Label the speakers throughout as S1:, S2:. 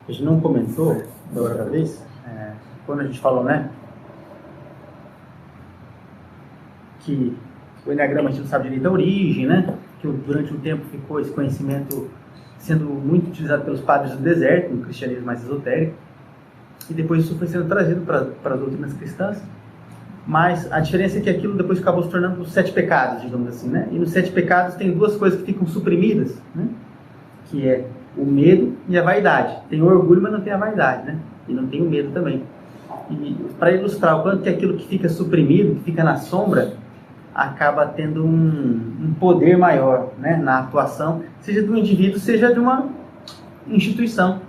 S1: A gente não comentou da outra vez, quando a gente falou, né, que o Enneagrama a gente não sabe direito a origem, né, que durante um tempo ficou esse conhecimento sendo muito utilizado pelos padres do deserto, no cristianismo mais esotérico, e depois isso foi sendo trazido para as doutrinas cristãs, mas a diferença é que aquilo depois acabou se tornando os 7 pecados, digamos assim, né, e nos 7 pecados tem 2 coisas que ficam suprimidas, né, que é o medo e a vaidade. Tem o orgulho, mas não tem a vaidade, né? E não tem o medo também. E para ilustrar o quanto que aquilo que fica suprimido, que fica na sombra, acaba tendo um poder maior, né, na atuação, seja do indivíduo, seja de uma instituição,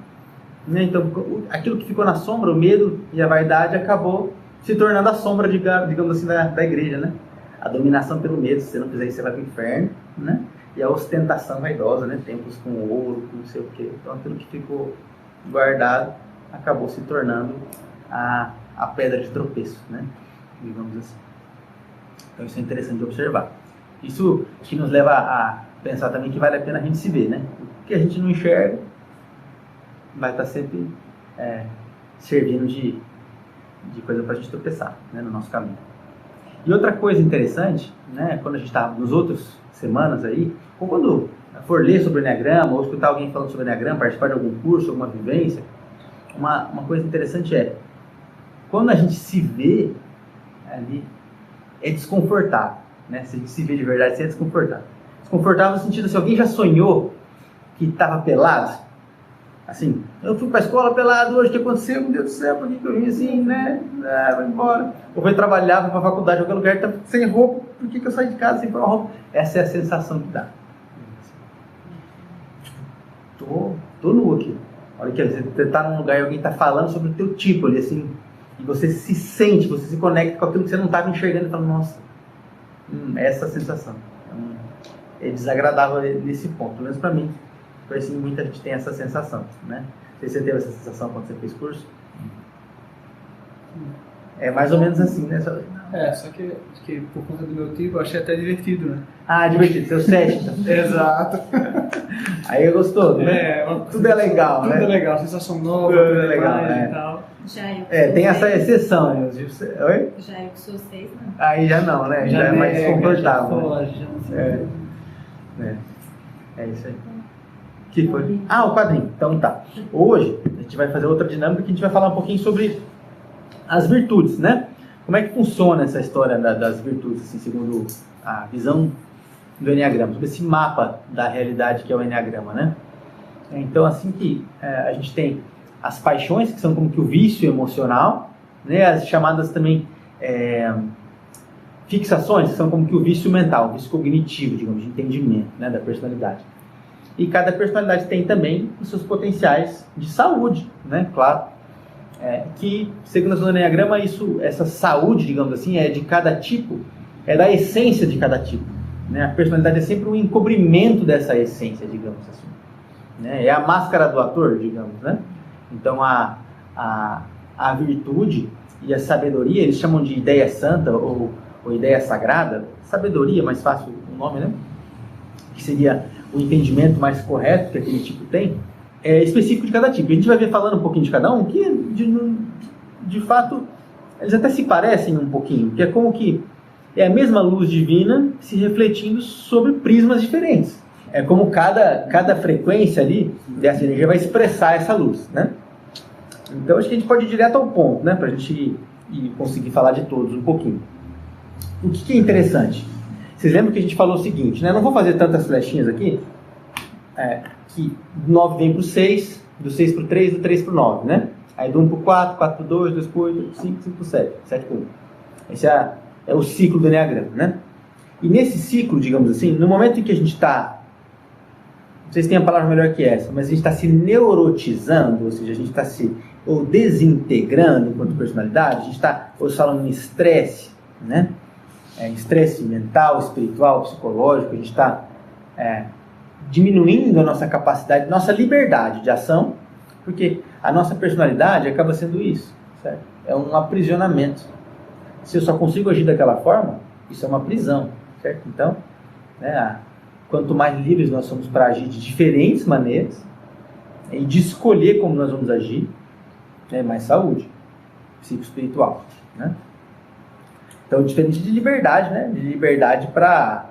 S1: né? Então, aquilo que ficou na sombra, o medo e a vaidade, acabou se tornando a sombra, digamos assim, da igreja, né? A dominação pelo medo, se você não fizer isso, você vai para o inferno, né? E a ostentação vaidosa, né? Templos com ouro, com não sei o quê. Então, aquilo que ficou guardado acabou se tornando a pedra de tropeço, né? Digamos assim. Então, isso é interessante de observar. Isso que nos leva a pensar também que vale a pena a gente se ver, né? O que a gente não enxerga vai estar sempre servindo de coisa para a gente tropeçar, né? No nosso caminho. E outra coisa interessante, né? Quando a gente está nos outros semanas aí, ou quando for ler sobre o Enneagrama, ou escutar alguém falando sobre o Enneagrama, participar de algum curso, alguma vivência, uma coisa interessante é, quando a gente se vê ali, é desconfortável, né? Se a gente se vê de verdade, é desconfortável. Desconfortável no sentido, se alguém já sonhou que estava pelado, assim, eu fui para a escola pelado hoje, o que aconteceu? Meu Deus do céu, por que eu vim assim, né? Vou embora. Ou foi trabalhar, vou para a faculdade, qualquer lugar, tá sem roupa, por que eu saí de casa sem pôr uma roupa? Essa é a sensação que dá. Tô nu aqui. Olha que você está num lugar e alguém está falando sobre o teu tipo ali, assim, e você se sente, você se conecta com aquilo que você não estava enxergando e fala, nossa, essa sensação. É desagradável nesse ponto, pelo menos para mim. Porque assim, muita gente tem essa sensação, né? Não sei se você teve essa sensação quando você fez curso. É mais ou menos assim, né?
S2: Só que por conta do meu tipo, eu achei até divertido, né?
S1: Ah, divertido, seu 7, então.
S2: Exato.
S1: Aí gostou, né? Tudo é legal,
S2: tudo
S1: né?
S2: Tudo é legal, sensação nova,
S1: tudo é legal, né?
S2: E tal.
S1: Tem essa exceção, né? Oi?
S3: Já eu que sou 6, não.
S1: Aí já não, né? Já é mais desconfortável. É isso aí. Que foi? O quadrinho. Então tá. Hoje a gente vai fazer outra dinâmica que a gente vai falar um pouquinho sobre as virtudes, né? Como é que funciona essa história das virtudes, assim, segundo a visão do Enneagrama, sobre esse mapa da realidade que é o Enneagrama, né? Então, assim que a gente tem as paixões, que são como que o vício emocional, né? As chamadas também fixações, que são como que o vício mental, o vício cognitivo, digamos, de entendimento, né? Da personalidade. E cada personalidade tem também os seus potenciais de saúde, né? Claro. Que, segundo o Enneagrama, essa saúde, digamos assim, é de cada tipo, é da essência de cada tipo, né? A personalidade é sempre um encobrimento dessa essência, digamos assim, né? É a máscara do ator, digamos, né? Então, a virtude e a sabedoria, eles chamam de ideia santa ou ideia sagrada, sabedoria, mais fácil o nome, né? Que seria o entendimento mais correto que aquele tipo tem, é específico de cada tipo. A gente vai ver falando um pouquinho de cada um, que de fato eles até se parecem um pouquinho, que é como que é a mesma luz divina se refletindo sobre prismas diferentes. É como cada frequência ali dessa energia vai expressar essa luz, né? Então acho que a gente pode ir direto ao ponto, né? Para a gente conseguir falar de todos um pouquinho. O que é interessante? Vocês lembram que a gente falou o seguinte, né? Não vou fazer tantas flechinhas aqui, que do 9 vem para o 6, do 6 para o 3, do 3 para o 9, né? Aí do 1 para o 4, 4 para o 2, 2 para o 8, 5, 5 para o 7, 7 para o 1. Esse é o ciclo do Enneagrama, né? E nesse ciclo, digamos assim, no momento em que a gente está, não sei se tem a palavra melhor que essa, mas a gente está se neurotizando, ou seja, a gente está se desintegrando enquanto personalidade, a gente está, hoje falando em estresse, né? Estresse mental, espiritual, psicológico, a gente está diminuindo a nossa capacidade, nossa liberdade de ação, porque a nossa personalidade acaba sendo isso, certo? É um aprisionamento. Se eu só consigo agir daquela forma, isso é uma prisão, certo? Então, né, quanto mais livres nós somos para agir de diferentes maneiras, e de escolher como nós vamos agir, é mais saúde psicoespiritual, né? Então, diferente de liberdade, né? De liberdade para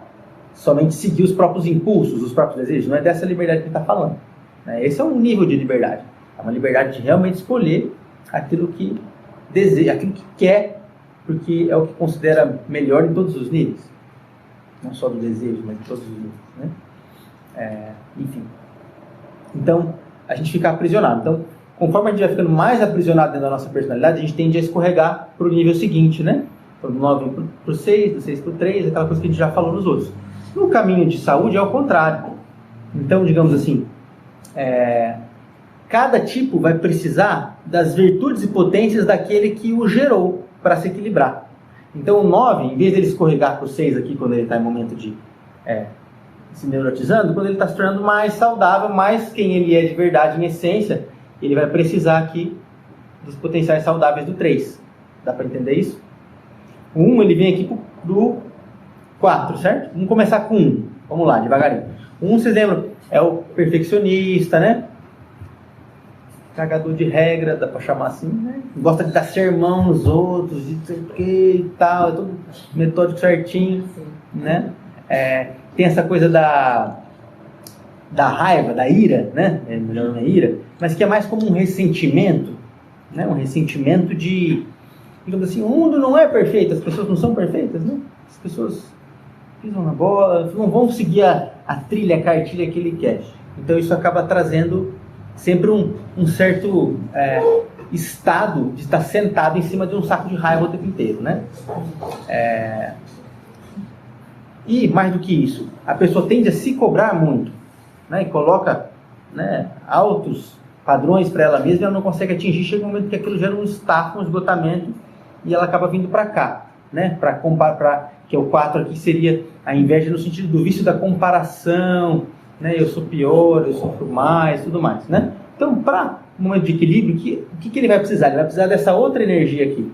S1: somente seguir os próprios impulsos, os próprios desejos, não é dessa liberdade que ele está falando, né? Esse é um nível de liberdade, é uma liberdade de realmente escolher aquilo que deseja, aquilo que quer, porque é o que considera melhor em todos os níveis, não só do desejo, mas em todos os níveis, né? Enfim, então a gente fica aprisionado. Então, conforme a gente vai ficando mais aprisionado dentro da nossa personalidade, a gente tende a escorregar para o nível seguinte, né? Do 9 para o 6, do 6 para o 3, aquela coisa que a gente já falou nos outros. No caminho de saúde é o contrário. Então, digamos assim, cada tipo vai precisar das virtudes e potências daquele que o gerou para se equilibrar. Então, o 9, em vez dele escorregar para o 6 aqui, quando ele está em momento de se neurotizando, quando ele está se tornando mais saudável, mais quem ele é de verdade, em essência, ele vai precisar aqui dos potenciais saudáveis do 3. Dá para entender isso? O 1, ele vem aqui do 4, certo? Vamos começar com 1. Vamos lá, devagarinho. O 1, vocês lembram? É o perfeccionista, né? Cagador de regra, dá pra chamar assim, né? Gosta de dar sermão nos outros, de sei o que e tal, é tudo metódico certinho, né? Tem essa coisa da raiva, da ira, né? Melhor não é ira, mas que é mais como um ressentimento, né? Um ressentimento de, digamos assim, o mundo não é perfeito, as pessoas não são perfeitas, né? As pessoas pisam na bola, não vão seguir a trilha, a cartilha que ele quer. Então isso acaba trazendo sempre um certo estado de estar sentado em cima de um saco de raiva o tempo inteiro, né? E mais do que isso, a pessoa tende a se cobrar muito, né? E coloca, né, altos padrões para ela mesma e ela não consegue atingir. Chega um momento que aquilo gera um estafa, um esgotamento, e ela acaba vindo para cá, né? Para comparar, que é o 4 aqui, seria a inveja no sentido do vício da comparação, né? Eu sou pior, eu sofro mais, tudo mais, né? Então, para um momento de equilíbrio, o que ele vai precisar? Ele vai precisar dessa outra energia aqui,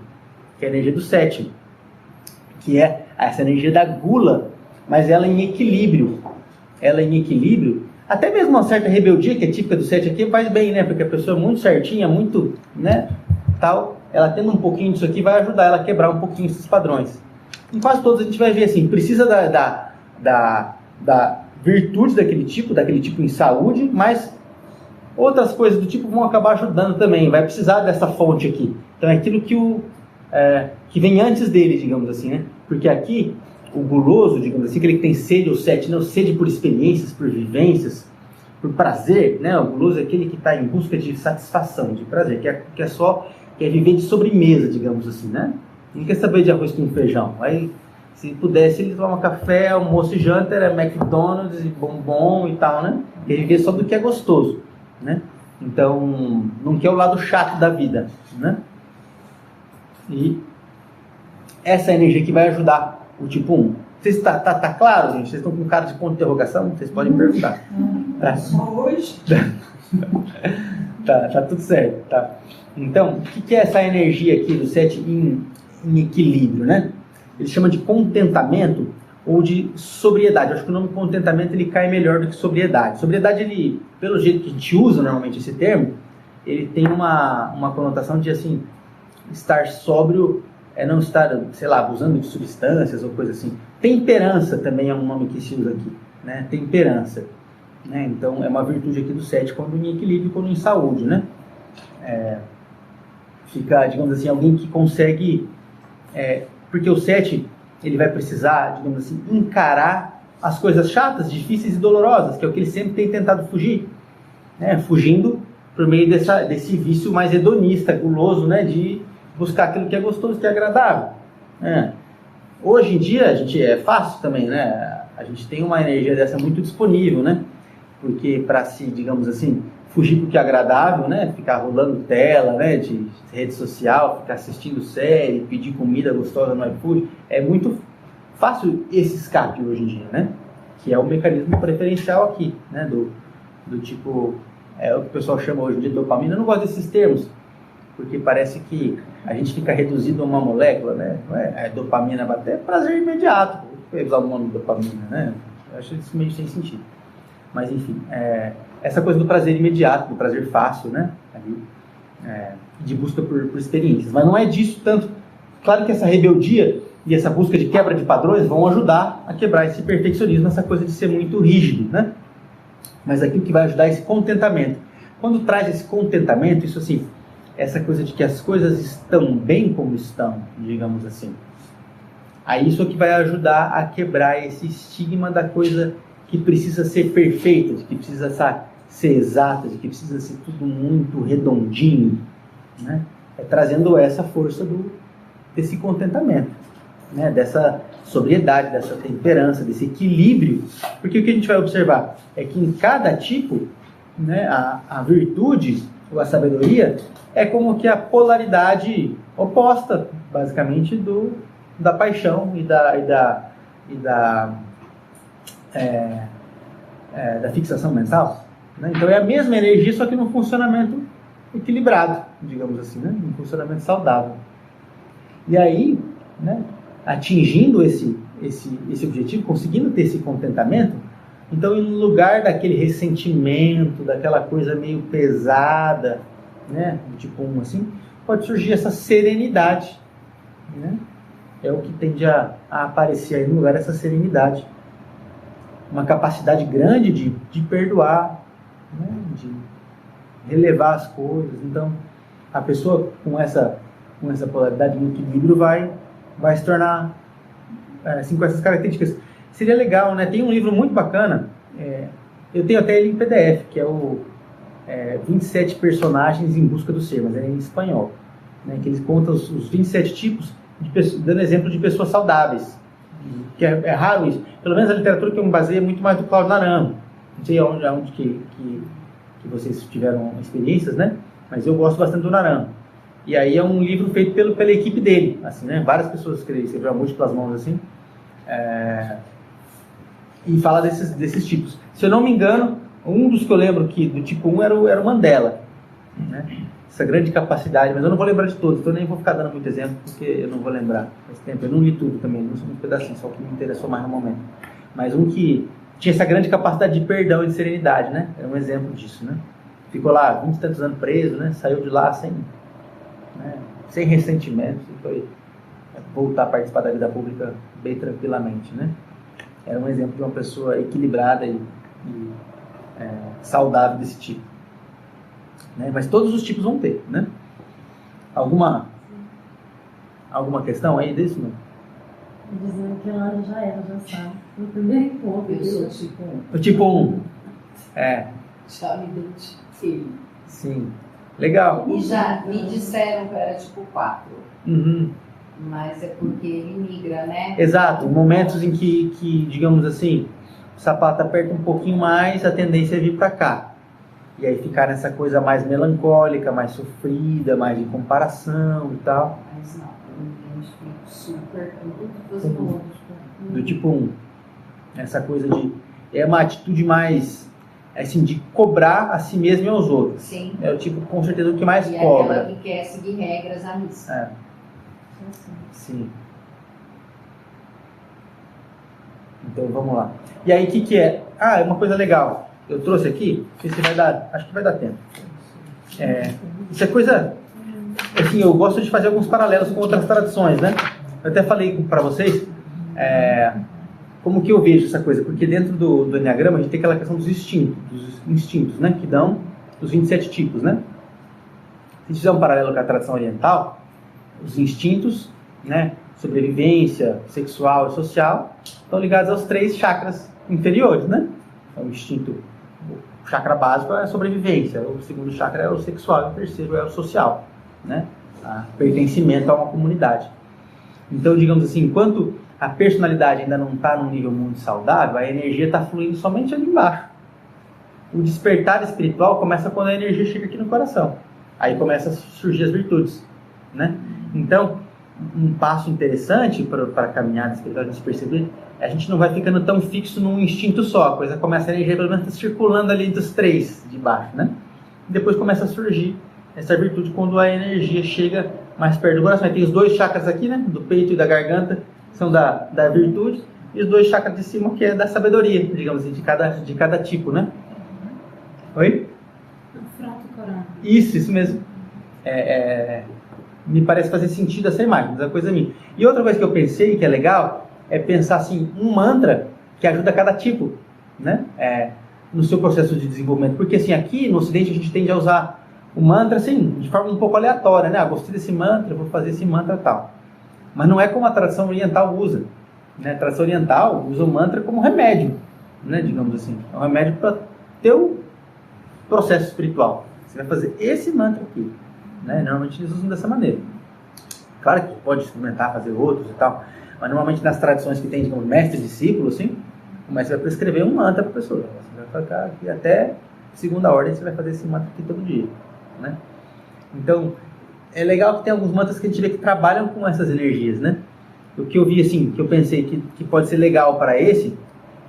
S1: que é a energia do 7, que é essa energia da gula, mas ela em equilíbrio. Ela em equilíbrio, até mesmo uma certa rebeldia, que é típica do 7 aqui, faz bem, né? Porque a pessoa é muito certinha, muito, né, tal, ela tendo um pouquinho disso aqui vai ajudar ela a quebrar um pouquinho esses padrões. Em quase todos a gente vai ver assim, precisa da virtude daquele tipo em saúde, mas outras coisas do tipo vão acabar ajudando também, vai precisar dessa fonte aqui. Então é aquilo que vem antes dele, digamos assim, né? Porque aqui, o guloso, digamos assim, aquele que tem sede, ou 7, não, sede por experiências, por vivências, por prazer, né? O guloso é aquele que está em busca de satisfação, de prazer, quer viver de sobremesa, digamos assim, né? Não quer saber de arroz com feijão. Aí, se pudesse, ele toma café, almoço e janta, era McDonald's e bombom e tal, né? Quer viver só do que é gostoso, né? Então, não quer o lado chato da vida, né? E essa energia que vai ajudar o tipo 1. Vocês tá claro, gente? Vocês estão com cara de ponto de interrogação? Vocês podem perguntar. Tá?
S3: Só hoje?
S1: Tá tudo certo, tá? Então, o que é essa energia aqui do 7 em equilíbrio, né? Ele chama de contentamento ou de sobriedade. Eu acho que o nome contentamento ele cai melhor do que sobriedade. Sobriedade, ele, pelo jeito que a gente usa normalmente esse termo, ele tem uma conotação de assim, estar sóbrio é não estar, sei lá, abusando de substâncias ou coisa assim. Temperança também é um nome que se usa aqui, né? Temperança, né? Então é uma virtude aqui do 7 quando em equilíbrio, quando em saúde, né? Fica, digamos assim, alguém que consegue, porque o 7 ele vai precisar, digamos assim, encarar as coisas chatas, difíceis e dolorosas, que é o que ele sempre tem tentado fugir, né? Fugindo por meio desse vício mais hedonista, guloso, né? De buscar aquilo que é gostoso, que é agradável. Hoje em dia, a gente é fácil também, né? A gente tem uma energia dessa muito disponível, né? Porque para se, digamos assim, fugir do que é agradável, né? Ficar rolando tela, né? De rede social, ficar assistindo série, pedir comida gostosa no iFood, é muito fácil esse escape hoje em dia, né? Que é o mecanismo preferencial aqui, né? Do tipo, o que o pessoal chama hoje de dopamina. Eu não gosto desses termos, porque parece que a gente fica reduzido a uma molécula, né? Dopamina, até prazer imediato. Vou usar o nome dopamina, né? Eu acho isso meio sem sentido. Mas enfim, essa coisa do prazer imediato, do prazer fácil, né? Ali, de busca por experiências. Mas não é disso tanto. Claro que essa rebeldia e essa busca de quebra de padrões vão ajudar a quebrar esse perfeccionismo, essa coisa de ser muito rígido, né? Mas aqui o que vai ajudar é esse contentamento. Quando traz esse contentamento, isso assim, essa coisa de que as coisas estão bem como estão, digamos assim. Aí isso é que vai ajudar a quebrar esse estigma da coisa que precisa ser perfeita, de que precisa ser exata, de que precisa ser tudo muito redondinho, né? É trazendo essa força desse contentamento, né? Dessa sobriedade, dessa temperança, desse equilíbrio. Porque o que a gente vai observar é que em cada tipo, né, a virtude ou a sabedoria é como que a polaridade oposta, basicamente, da paixão e da fixação mental, né? Então é a mesma energia, só que num funcionamento equilibrado, digamos assim, né? Num funcionamento saudável. E aí, né, atingindo esse objetivo, conseguindo ter esse contentamento, então em lugar daquele ressentimento, daquela coisa meio pesada, né, tipo assim, pode surgir essa serenidade, né? É o que tende a aparecer aí no lugar dessa serenidade. Uma capacidade grande de perdoar, né? De relevar as coisas. Então, a pessoa com essa polaridade no equilíbrio vai se tornar assim, com essas características. Seria legal, né? Tem um livro muito bacana, eu tenho até ele em PDF, que é o 27 personagens em busca do ser, mas é em espanhol, né? Que eles contam os 27 tipos, dando exemplo de pessoas saudáveis, que é raro isso. Pelo menos a literatura que eu me baseio é muito mais do Cláudio Naranjo. Não sei onde que vocês tiveram experiências, né? Mas eu gosto bastante do Naranjo. E aí é um livro feito pela equipe dele, assim, né? Várias pessoas escreveram a múltiplas mãos, assim, e fala desses tipos. Se eu não me engano, um dos que eu lembro que do tipo 1 era o Mandela, né? Essa grande capacidade, mas eu não vou lembrar de todos, então nem vou ficar dando muito exemplo, porque eu não vou lembrar. Faz tempo, eu não li tudo também, não sou muito pedacinho, só o que me interessou mais no momento. Mas um que tinha essa grande capacidade de perdão e de serenidade, né? É um exemplo disso, né? Ficou lá 20 e tantos anos preso, né? Saiu de lá sem ressentimento, e foi voltar a participar da vida pública bem tranquilamente, né? Era um exemplo de uma pessoa equilibrada e saudável desse tipo, né? Mas todos os tipos vão ter, né? Alguma questão aí disso, não?
S3: Dizendo que a Ana já sabe. No primeiro encontro,
S4: eu sou tipo 1.
S1: O tipo 1.
S4: Já me identifiquei.
S1: Sim. Legal.
S4: E já me disseram que era tipo 4.
S1: Uhum.
S4: Mas é porque ele migra, né?
S1: Exato. Momentos em que, digamos assim, o sapato aperta um pouquinho mais, a tendência é vir para cá. E aí ficar nessa coisa mais melancólica, mais sofrida, mais de comparação e tal.
S4: Mas não, eu me identifico super com tudo que você falou.
S1: Do tipo 1. Essa coisa é uma atitude mais, assim, de cobrar a si mesmo e aos outros.
S4: Sim.
S1: É o tipo, com certeza, o que mais
S4: e
S1: cobra.
S4: E aquela que quer seguir regras à missa.
S1: Sim. Então, vamos lá. E aí, o que é? É uma coisa legal. Eu trouxe aqui, não sei se vai dar, acho que vai dar tempo. Isso é coisa, assim, eu gosto de fazer alguns paralelos com outras tradições, né? Eu até falei para vocês como que eu vejo essa coisa, porque dentro do Enneagrama a gente tem aquela questão dos instintos, né? Que dão os 27 tipos, né? Se fizer um paralelo com a tradição oriental, os instintos, né? Sobrevivência, sexual e social, estão ligados aos 3 chakras inferiores, né? Então, o chakra básico é a sobrevivência, o segundo chakra é o sexual e o terceiro é o social, né? O pertencimento a uma comunidade. Então, digamos assim, enquanto a personalidade ainda não está num nível muito saudável, a energia está fluindo somente ali embaixo. O despertar espiritual começa quando a energia chega aqui no coração. Aí começam a surgir as virtudes, né? Então, um passo interessante para a caminhada espiritual, a gente perceber, a gente não vai ficando tão fixo num instinto só. A coisa começa, a energia pelo menos está circulando ali dos 3 de baixo, né? E depois começa a surgir essa virtude quando a energia chega mais perto do coração. Aí tem os 2 chakras aqui, né? Do peito e da garganta, são da virtude, e os 2 chakras de cima, que é da sabedoria, digamos assim, de cada tipo, né? Oi?
S3: Frato coragem.
S1: Isso mesmo. Me parece fazer sentido essa imagem, mas é uma coisa minha. E outra coisa que eu pensei que é legal é pensar assim, um mantra que ajuda cada tipo, né? No seu processo de desenvolvimento. Porque assim, aqui no Ocidente a gente tende a usar o mantra assim, de forma um pouco aleatória, né? Gostei desse mantra, vou fazer esse mantra tal. Mas não é como a tradição oriental usa, né? A tradição oriental usa o mantra como remédio, né? Digamos assim. É um remédio para teu processo espiritual. Você vai fazer esse mantra aqui, né? Normalmente eles usam dessa maneira. Claro que pode experimentar, fazer outros e tal, mas normalmente nas tradições que tem, digamos, mestre e discípulo, assim, o mestre vai prescrever um mantra para a pessoa. Você vai ficar aqui até segunda ordem, você vai fazer esse mantra aqui todo dia, né? Então, é legal que tem alguns mantras que a gente vê que trabalham com essas energias, né? O que eu vi, assim, que eu pensei que pode ser legal para esse,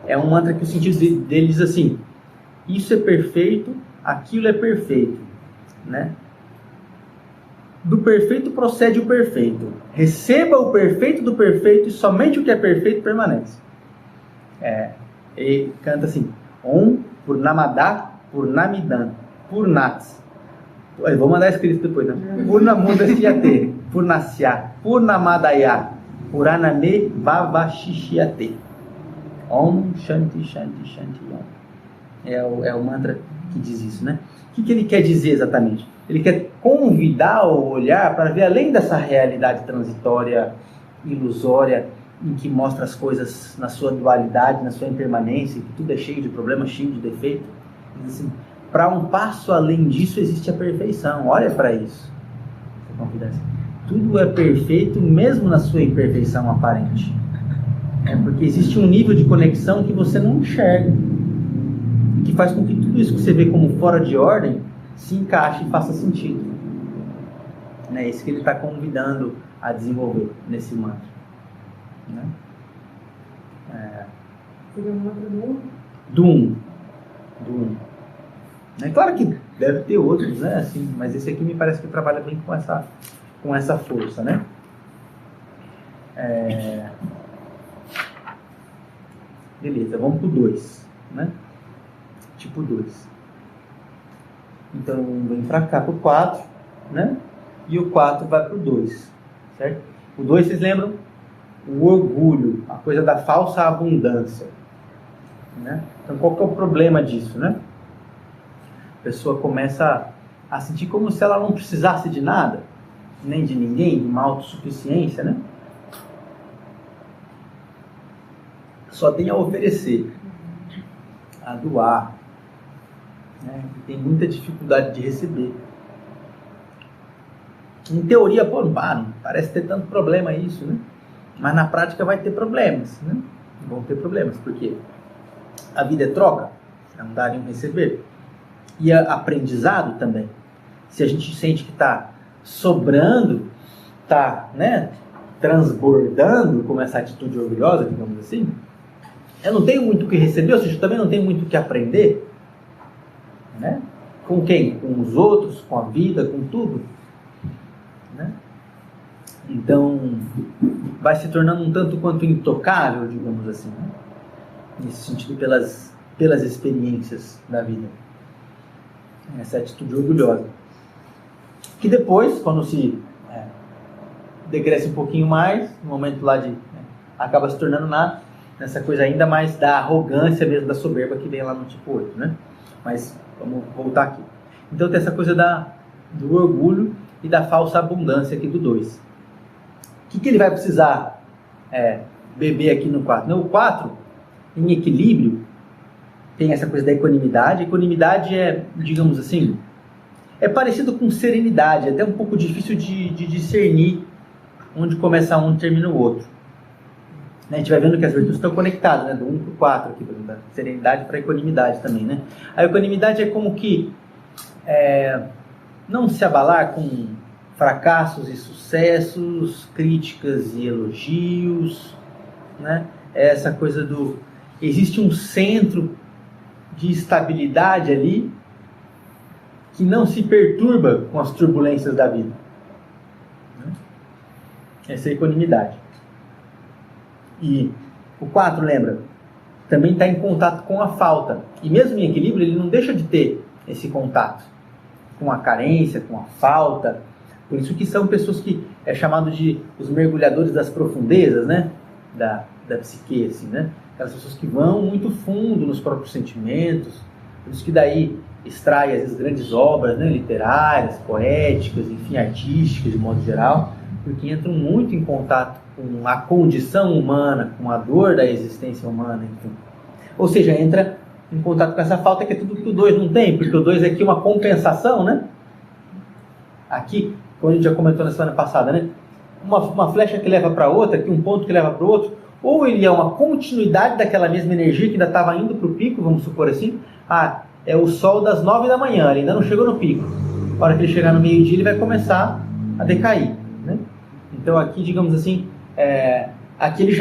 S1: é um mantra que o sentido dele diz assim: isso é perfeito, aquilo é perfeito, né? Do perfeito procede o perfeito. Receba o perfeito do perfeito e somente o que é perfeito permanece. E canta assim: Om Purnamada Purnamidam Purnats. Eu vou mandar escrito depois, né? Purnamudashyate Purnasya Purnamadaya Puraname Vavashishyate. Om Shanti Shanti Shanti Om. É o mantra que diz isso, né? O que ele quer dizer exatamente? Ele quer convidar o olhar para ver além dessa realidade transitória, ilusória, em que mostra as coisas na sua dualidade, na sua impermanência, que tudo é cheio de problemas, cheio de defeitos. Assim, para um passo além disso existe a perfeição. Olha para isso. Tudo é perfeito mesmo na sua imperfeição aparente. Porque existe um nível de conexão que você não enxerga, que faz com que tudo isso que você vê como fora de ordem se encaixe e faça sentido. É isso que ele está convidando a desenvolver nesse mantra, né?
S3: Seria um mantra
S1: do um. É claro que deve ter outros, né? Assim, mas esse aqui me parece que trabalha bem com essa força, né? Beleza, vamos pro 2, né? Tipo 2. Então, vem pra cá pro 4, né? E o 4 vai pro 2, certo? O 2, vocês lembram? O orgulho, a coisa da falsa abundância, né? Então, qual que é o problema disso, né? A pessoa começa a sentir como se ela não precisasse de nada, nem de ninguém, de uma autossuficiência, né? Só tem a oferecer, a doar, né? Tem muita dificuldade de receber. Em teoria, não parece ter tanto problema isso, né? Mas na prática vai ter problemas, né? Vão ter problemas, porque a vida é troca, é um dar e um receber. E é aprendizado também. Se a gente sente que está sobrando, está, né, transbordando, como essa atitude orgulhosa, digamos assim, eu não tenho muito o que receber, ou seja, eu também não tenho muito o que aprender, né? Com quem? Com os outros, com a vida, com tudo, né? Então, vai se tornando um tanto quanto intocável, digamos assim, né? Nesse sentido, pelas experiências da vida. Essa atitude orgulhosa. Que depois, quando se decresce um pouquinho mais, no momento lá acaba se tornando nessa coisa ainda mais da arrogância mesmo, da soberba que vem lá no tipo 8, né? Mas vamos voltar aqui. Então tem essa coisa do orgulho e da falsa abundância aqui do 2. O que ele vai precisar beber aqui no 4? No 4, em equilíbrio, tem essa coisa da equanimidade. Equanimidade é, digamos assim, é parecido com serenidade, é até um pouco difícil de discernir onde começa um e termina o outro. A gente vai vendo que as virtudes estão conectadas, né? Do 1 para o 4 aqui, por exemplo, serenidade para equanimidade também, né? A equanimidade é como que não se abalar com fracassos e sucessos, críticas e elogios, né? Essa coisa existe um centro de estabilidade ali que não se perturba com as turbulências da vida, né? Essa é a equanimidade. E o 4, lembra? Também está em contato com a falta. E mesmo em equilíbrio, ele não deixa de ter esse contato com a carência, com a falta. Por isso que são pessoas que é chamado de os mergulhadores das profundezas, né? Da psique, assim, né? Aquelas pessoas que vão muito fundo nos próprios sentimentos. Por isso que daí extrai, às vezes, grandes obras, né? Literárias, poéticas, enfim, artísticas, de modo geral, porque entram muito em contato com a condição humana, com a dor da existência humana, enfim. Ou seja, entra em contato com essa falta, que é tudo que o 2 não tem, porque o 2 é aqui uma compensação, né? Aqui, como a gente já comentou na semana passada, né? Uma flecha que leva para outra, aqui um ponto que leva para o outro, ou ele é uma continuidade daquela mesma energia que ainda estava indo para o pico, vamos supor assim. Ah, é o sol das 9 da manhã, ele ainda não chegou no pico. Na hora que ele chegar no meio-dia, ele vai começar a decair, né? Então aqui, digamos assim, aqui ele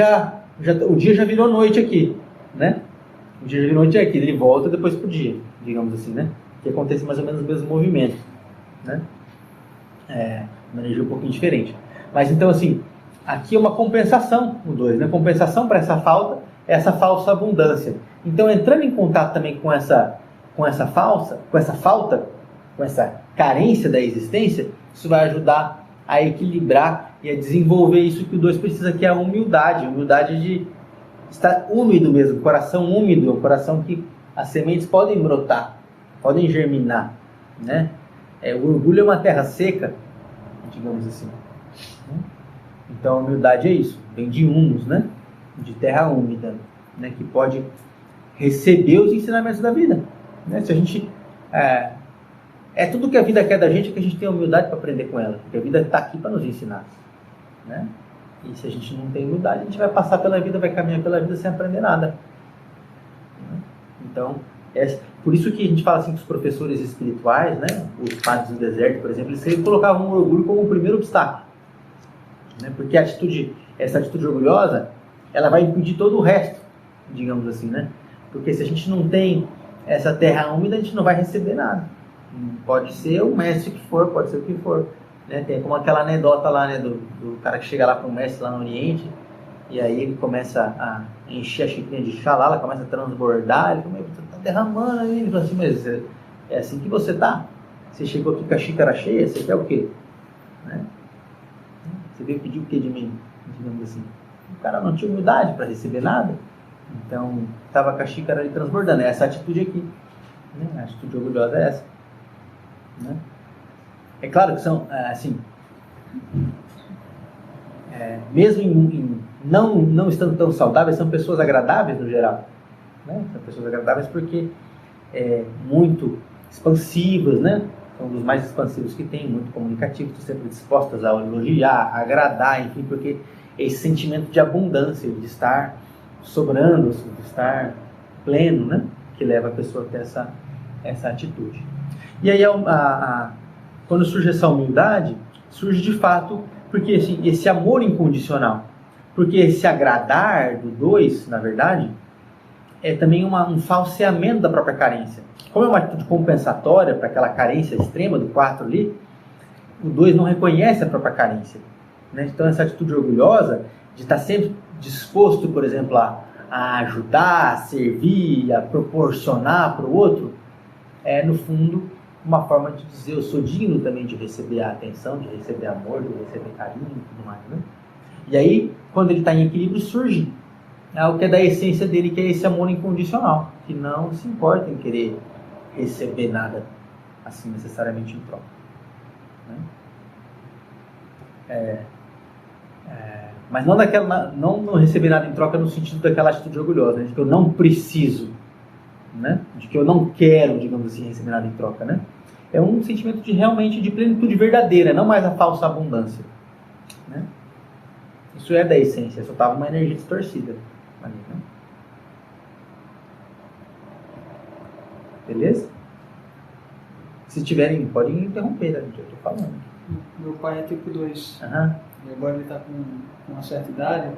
S1: o dia já virou noite aqui, né? O dia já virou noite aqui, ele volta depois pro dia, digamos assim, né? Que acontece mais ou menos o mesmo movimento, né? Uma energia um pouquinho diferente. Mas então, assim, aqui é uma compensação, o 2, né? Compensação para essa falta, essa falsa abundância. Então, entrando em contato também com essa falta, com essa carência da existência, isso vai ajudar a equilibrar e a desenvolver isso que o 2 precisa, que é a humildade. A humildade de estar úmido mesmo, coração úmido, um coração que as sementes podem brotar, podem germinar, né? O orgulho é uma terra seca, digamos assim. Então a humildade é isso, vem de humus, né? De terra úmida, né? Que pode receber os ensinamentos da vida, né? Se a gente tudo que a vida quer da gente, é que a gente tenha humildade para aprender com ela, porque a vida está aqui para nos ensinar, né? E se a gente não tem humildade, a gente vai passar pela vida, vai caminhar pela vida sem aprender nada. Então, por isso que a gente fala assim que os professores espirituais, né, os padres do deserto, por exemplo, eles sempre colocavam o orgulho como o primeiro obstáculo, né? Porque essa atitude orgulhosa, ela vai impedir todo o resto, digamos assim, né? Porque se a gente não tem essa terra úmida, a gente não vai receber nada. Pode ser o mestre que for, pode ser o que for, né? Tem como aquela anedota lá, né, do cara que chega lá para um mestre lá no Oriente, e aí ele começa a encher a xicrinha de chá lá, ela começa a transbordar, ele começa a derramando aí, ele fala assim, mas é assim que você tá? Você chegou aqui com a xícara cheia, você quer o quê? Né? Você veio pedir o quê de mim? Digamos assim. O cara não tinha humildade para receber nada, então estava com a xícara ali transbordando. É essa atitude aqui, né? A atitude orgulhosa é essa, né? É claro que são, assim, mesmo não estando tão saudáveis, são pessoas agradáveis no geral, né? São pessoas agradáveis porque muito expansivas, né? São dos mais expansivos que tem, muito comunicativos, estão sempre dispostas a elogiar, a agradar, enfim, porque esse sentimento de abundância, de estar sobrando, de estar pleno, né? Que leva a pessoa a ter essa atitude. E aí, quando surge essa humildade, surge de fato, porque esse amor incondicional, porque esse agradar do 2, na verdade, é também um falseamento da própria carência. Como é uma atitude compensatória para aquela carência extrema do 4 ali, o 2 não reconhece a própria carência, né? Então essa atitude orgulhosa de estar sempre disposto, por exemplo, a ajudar, a servir, a proporcionar para o outro, é no fundo uma forma de dizer eu sou digno também de receber a atenção, de receber amor, de receber carinho e tudo mais, né? E aí, quando ele está em equilíbrio, surge algo que é da essência dele, que é esse amor incondicional, que não se importa em querer receber nada assim necessariamente em troca, né? Mas não receber nada em troca no sentido daquela atitude orgulhosa, né? De que eu não preciso, né? De que eu não quero, digamos assim, receber nada em troca, né? É um sentimento realmente de plenitude verdadeira, não mais a falsa abundância, né? Isso é da essência, só estava uma energia distorcida ali, né? Beleza? Se tiverem, podem interromper, né? Eu estou falando.
S2: Meu pai é tipo 2.
S1: Aham.
S2: E agora ele está com uma certa idade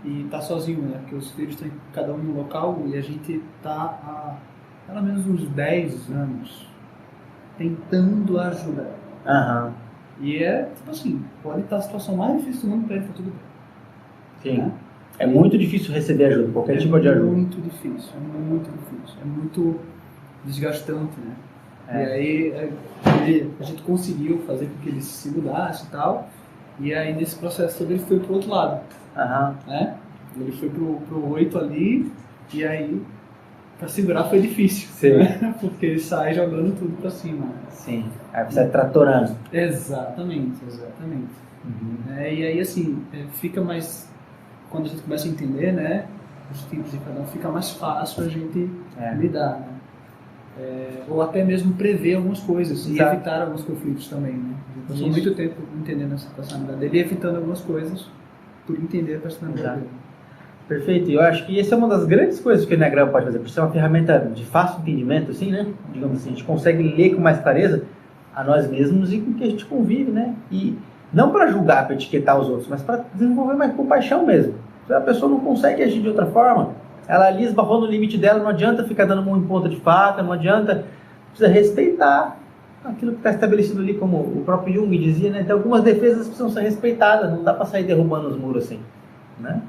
S2: e está sozinho, né? Porque os filhos estão cada um no local e a gente está há pelo menos uns 10 anos tentando ajudar.
S1: Aham.
S2: E tipo assim, pode estar a situação mais difícil do mundo para ele, tá tudo bem.
S1: Sim.
S2: Né?
S1: É muito difícil receber ajuda, qualquer tipo de ajuda.
S2: É muito difícil, é muito difícil. É muito desgastante, né?
S1: É.
S2: E aí a gente conseguiu fazer com que ele se mudasse e tal, e aí nesse processo todo ele foi pro outro lado,
S1: Aham.
S2: né? Ele foi pro 8 ali, e aí pra segurar foi difícil,
S1: Sim.
S2: né? Porque ele sai jogando tudo pra cima.
S1: Sim. Aí você vai tratorando.
S2: Exatamente. E aí assim, fica mais, quando a gente começa a entender, né, os tipos de cada um, fica mais fácil a gente lidar, né? Ou até mesmo prever algumas coisas e
S1: Exato.
S2: evitar alguns conflitos também, né? Eu passou
S1: Isso.
S2: muito tempo entendendo essa personalidade dele e evitando algumas coisas por entender a personalidade
S1: Exato.
S2: dele.
S1: Perfeito. E eu acho que essa é uma das grandes coisas que o Enneagrama pode fazer, por ser uma ferramenta de fácil entendimento, assim, né? Digamos assim, a gente consegue ler com mais clareza a nós mesmos e com que a gente convive, né? E não para julgar, para etiquetar os outros, mas para desenvolver mais compaixão mesmo. Se a pessoa não consegue agir de outra forma, ela ali esbarrou no limite dela, não adianta ficar dando mão em ponta de faca, não adianta, precisa respeitar aquilo que está estabelecido ali, como o próprio Jung dizia, né? Então algumas defesas precisam ser respeitadas, não dá para sair derrubando os muros assim, né?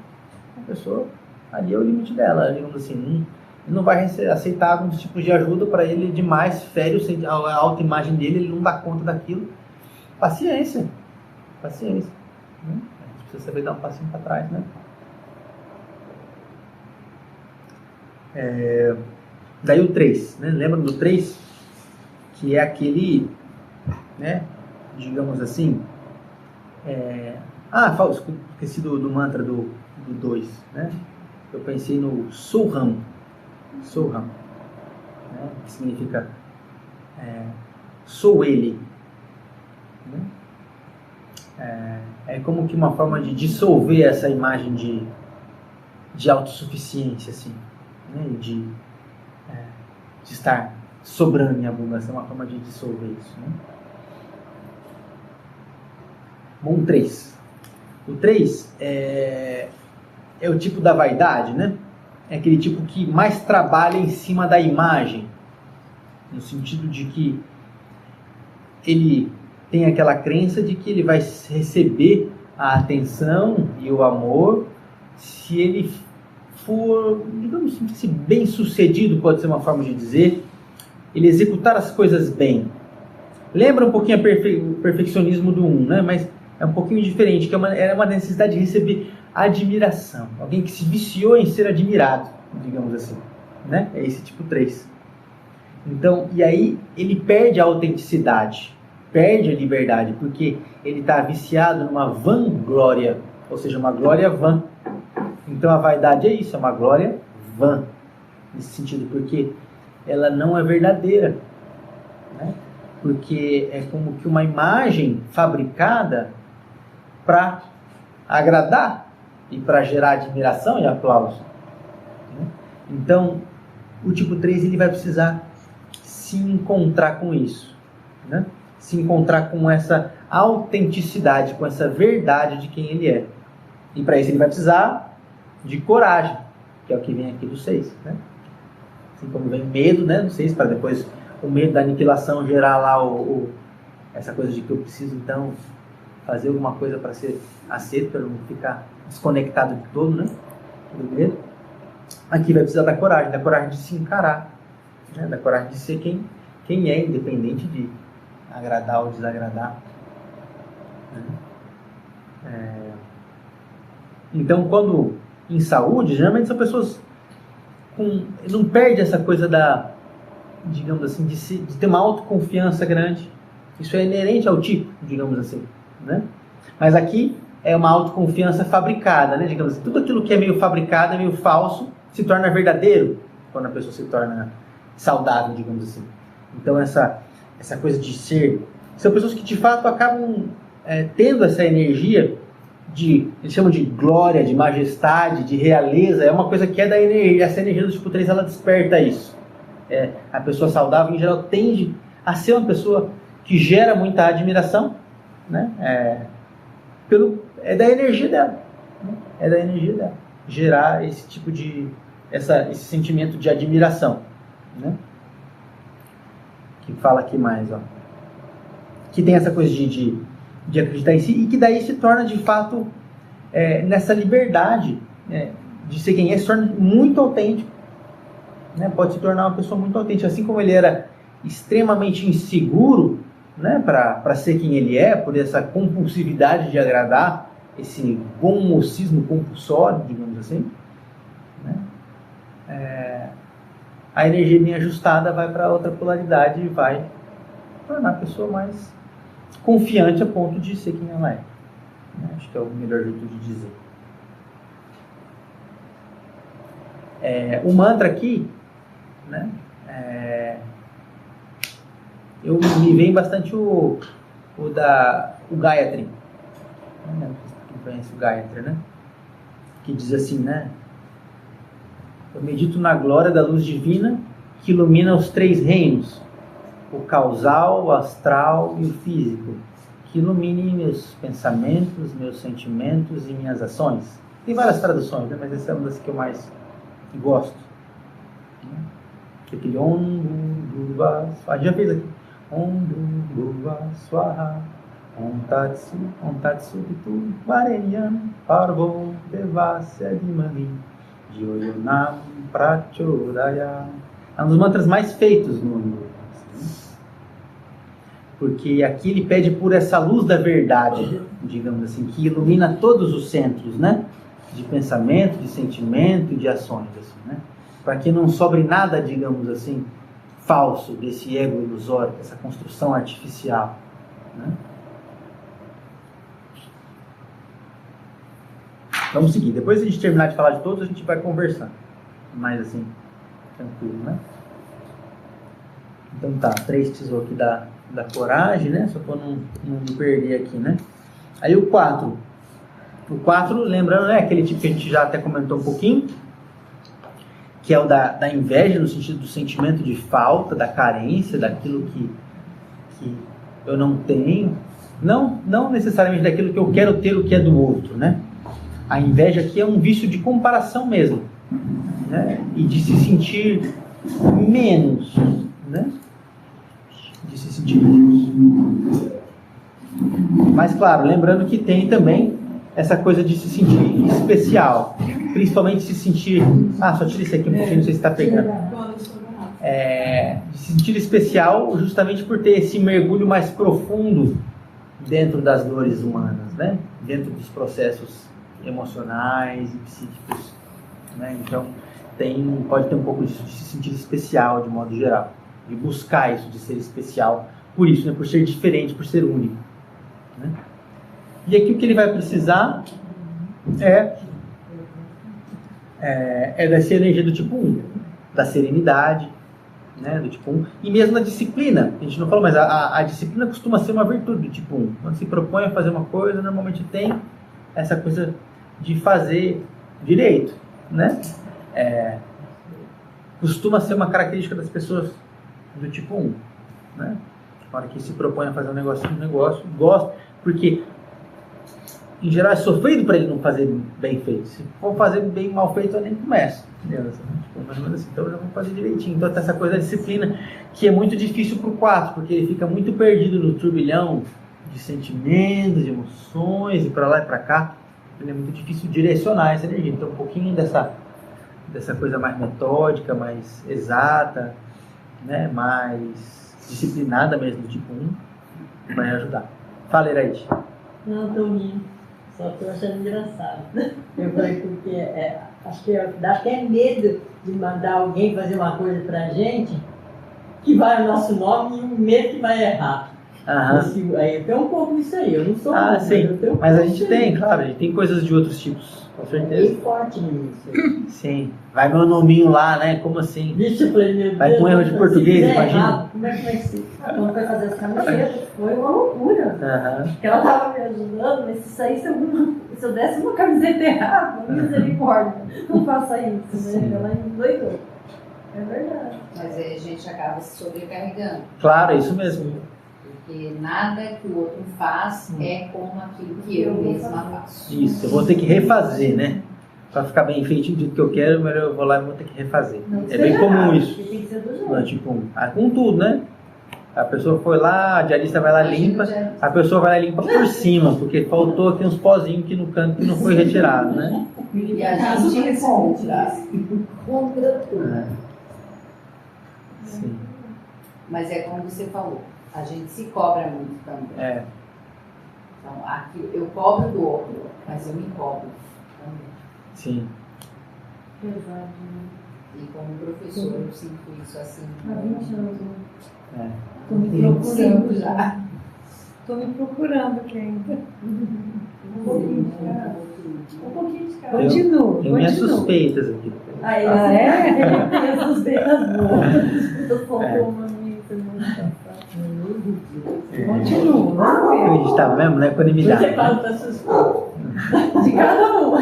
S1: A pessoa, ali é o limite dela, digamos assim, não vai aceitar alguns tipos de ajuda para ele demais, fere a autoimagem dele, ele não dá conta daquilo. Paciência, né? A gente precisa saber dar um passinho para trás, né? Daí o 3, né? Lembra do 3? Que é aquele, né? Digamos assim, esqueci do mantra do 2, né? Eu pensei no Soham, né? Que significa sou ele, né? É como que uma forma de dissolver essa imagem de autossuficiência, assim, né? De estar sobrando em abundância, é uma forma de dissolver isso, né? Bom, 3. O 3 é o tipo da vaidade, né? É aquele tipo que mais trabalha em cima da imagem, no sentido de que ele tem aquela crença de que ele vai receber a atenção e o amor se ele for, digamos assim, bem sucedido, pode ser uma forma de dizer, ele executar as coisas bem. Lembra um pouquinho o perfeccionismo do 1, né? Mas é um pouquinho diferente, que era uma necessidade de receber admiração. Alguém que se viciou em ser admirado, digamos assim, né? É esse tipo 3. Então, e aí ele perde a autenticidade, perde a liberdade, porque ele está viciado numa vanglória, ou seja, uma glória vã. Então a vaidade é isso, é uma glória vã, nesse sentido, porque ela não é verdadeira, né? Porque é como que uma imagem fabricada para agradar e para gerar admiração e aplauso, né? Então o tipo 3 ele vai precisar se encontrar com isso, né? Se encontrar com essa autenticidade, com essa verdade de quem ele é. E para isso ele vai precisar de coragem, que é o que vem aqui do 6, né? Assim como vem medo, né, do 6, para depois o medo da aniquilação gerar lá essa coisa de que eu preciso então fazer alguma coisa para ser aceito, para não ficar desconectado de todo, né, do medo. Aqui vai precisar da coragem de se encarar, né, da coragem de ser quem é, independente de agradar ou desagradar, né? Então, quando em saúde, geralmente são pessoas não perde essa coisa da, digamos assim, de ter uma autoconfiança grande. Isso é inerente ao tipo, digamos assim, né? Mas aqui é uma autoconfiança fabricada, né? Digamos assim, tudo aquilo que é meio fabricado, é meio falso, se torna verdadeiro quando a pessoa se torna saudável, digamos assim. Então essa coisa de ser, são pessoas que de fato acabam tendo essa energia eles chamam de glória, de majestade, de realeza, é uma coisa que é da energia, essa energia do tipo 3, ela desperta isso. A pessoa saudável, em geral, tende a ser uma pessoa que gera muita admiração, né? É da energia dela, né? É da energia dela, gerar esse tipo de, esse sentimento de admiração, né? Que fala aqui mais, ó. Que tem essa coisa de acreditar em si, e que daí se torna de fato nessa liberdade de ser quem é, se torna muito autêntico, né, pode se tornar uma pessoa muito autêntica. Assim como ele era extremamente inseguro, né, para ser quem ele é, por essa compulsividade de agradar, esse bom mocismo compulsório, digamos assim, né, a energia bem ajustada vai para outra polaridade e vai tornar a pessoa mais confiante a ponto de ser quem ela é. Acho que é o melhor jeito de dizer. O mantra aqui, né, me vem bastante o Gayatri. Quem conhece o Gayatri, né? Que diz assim, né? Eu medito na glória da luz divina que ilumina os 3 reinos, o causal, o astral e o físico, que ilumine meus pensamentos, meus sentimentos e minhas ações. Tem várias traduções, né? Mas essa é uma das que eu mais gosto. Aquele Om Durva Swaha. Já fez aqui. Om Durva Swaha. Om Tatsu Pitu Varenyam Parvo Devasya Dhimami Jyoyonam Prachodaya. É um dos mantras mais feitos no mundo. Porque aqui ele pede por essa luz da verdade, digamos assim, que ilumina todos os centros, né? De pensamento, de sentimento e de ações, assim, né? Para que não sobre nada, digamos assim, falso desse ego ilusório, dessa construção artificial, né? Vamos seguir. Depois a gente terminar de falar de todos, a gente vai conversando. Mais assim, tranquilo, né? Então tá, 3 tesouros aqui da coragem, né? Só para não me perder aqui, né? Aí o 4. O 4, lembrando, né? Aquele tipo que a gente já até comentou um pouquinho, que é o da inveja, no sentido do sentimento de falta, da carência, daquilo que eu não tenho. Não necessariamente daquilo que eu quero ter, o que é do outro, né? A inveja aqui é um vício de comparação mesmo, né? E de se sentir menos, né? De se sentir menos. Mas claro, lembrando que tem também essa coisa de se sentir especial, principalmente se sentir... só tira isso aqui um pouquinho, não sei se está pegando. De se sentir especial justamente por ter esse mergulho mais profundo dentro das dores humanas, né? Dentro dos processos emocionais e psíquicos, né? Então pode ter um pouco disso, de se sentir especial de modo geral, de buscar isso, de ser especial por isso, né? Por ser diferente, por ser único, né? E aqui o que ele vai precisar é dessa energia do tipo 1, da serenidade, né? Do tipo 1, e mesmo na disciplina. A gente não falou, mas a disciplina costuma ser uma virtude do tipo 1. Quando se propõe a fazer uma coisa, normalmente tem essa coisa de fazer direito, né? Costuma ser uma característica das pessoas do tipo 1, né? Na hora que se propõe a fazer um negócio, gosta, porque em geral é sofrido para ele não fazer bem feito. Se for fazer bem mal feito, eu nem começo. Entendeu? Tipo, mais ou menos assim, então eu já vou fazer direitinho. Então tem essa coisa da disciplina que é muito difícil para o 4, porque ele fica muito perdido no turbilhão de sentimentos, de emoções, e para lá e para cá. Ele é muito difícil direcionar essa energia. Então um pouquinho dessa coisa mais metódica, mais exata, né, mais disciplinada mesmo, tipo 1, vai ajudar. Fala, Iraide.
S3: Não, tô rindo. Só tô achando engraçado. Eu falei porque acho que é medo de mandar alguém fazer uma coisa pra gente que vai o nosso nome e o medo que vai errar. Aí eu tenho um pouco disso aí, eu não sou muito,
S1: sim. Mas a gente tem, claro, a gente tem coisas de outros tipos, com certeza.
S3: Bem forte nisso.
S1: Sim. Vai meu nominho lá, né? Como assim?
S3: Deixa eu falei, meu
S1: vai com erro de português, imagina.
S3: Como é que vai ser? Quando foi fazer as camisetas, foi uma loucura. Porque ela tava me ajudando, mas se eu desse uma camiseta errada, misericórdia, não faça isso, né? Ela endoidou. É verdade.
S4: Mas aí a gente acaba se sobrecarregando.
S1: Claro, é isso mesmo.
S4: Porque nada que o outro faz é como aquilo que eu mesma faço.
S1: Isso, eu vou ter que refazer, né? Para ficar bem feitinho do que eu quero, melhor eu vou lá e vou ter que refazer. É bem comum isso.
S3: Tem que ser do jeito.
S1: Não, tipo, com tudo, né? A pessoa foi lá, a diarista vai lá e limpa, a pessoa vai lá e limpa por cima, porque faltou aqui uns pozinhos aqui no canto que não foi retirado, né?
S4: E a gente compra tudo.
S1: Sim.
S4: Mas é como você falou, a gente se cobra muito também. Então, aqui eu cobro do outro, mas eu me cobro também.
S1: Sim.
S3: Pesado.
S4: E como professor, eu sinto isso assim.
S3: Há 20 anos.
S1: É.
S3: Estou me procurando
S4: já.
S3: já. Estou me procurando aqui ainda. Um pouquinho de cada. Continuo.
S1: Tenho minhas suspeitas aqui.
S3: Ah, é? Tem as suspeitas boas. Eu faltou uma minha semana passada. Continuo,
S1: Eu acreditava mesmo na equanimidade.
S3: Você fala da suspeita. De cada um.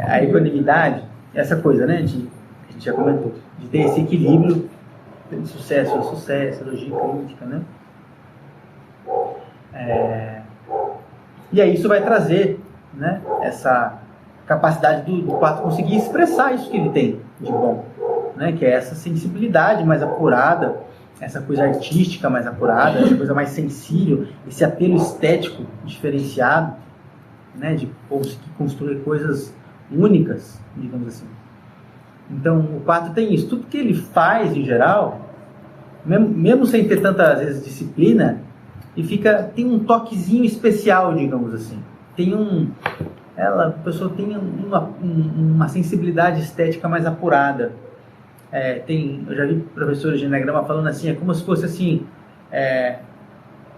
S1: A equanimidade, essa coisa, né? A gente já comentou, de ter esse equilíbrio de sucesso a sucesso, elogio e crítica, né? E aí isso vai trazer, né, essa capacidade do 4 conseguir expressar isso que ele tem de bom, né? Que é essa sensibilidade mais apurada, essa coisa artística mais apurada, essa coisa mais sensível, esse apelo estético diferenciado, né? De conseguir construir coisas únicas, digamos assim. Então, o 4 tem isso. Tudo que ele faz, em geral, mesmo sem ter tanta, às vezes, disciplina, e tem um toquezinho especial, digamos assim. A pessoa tem uma sensibilidade estética mais apurada. Eu já vi professores de Enneagrama falando assim, é como se fosse assim,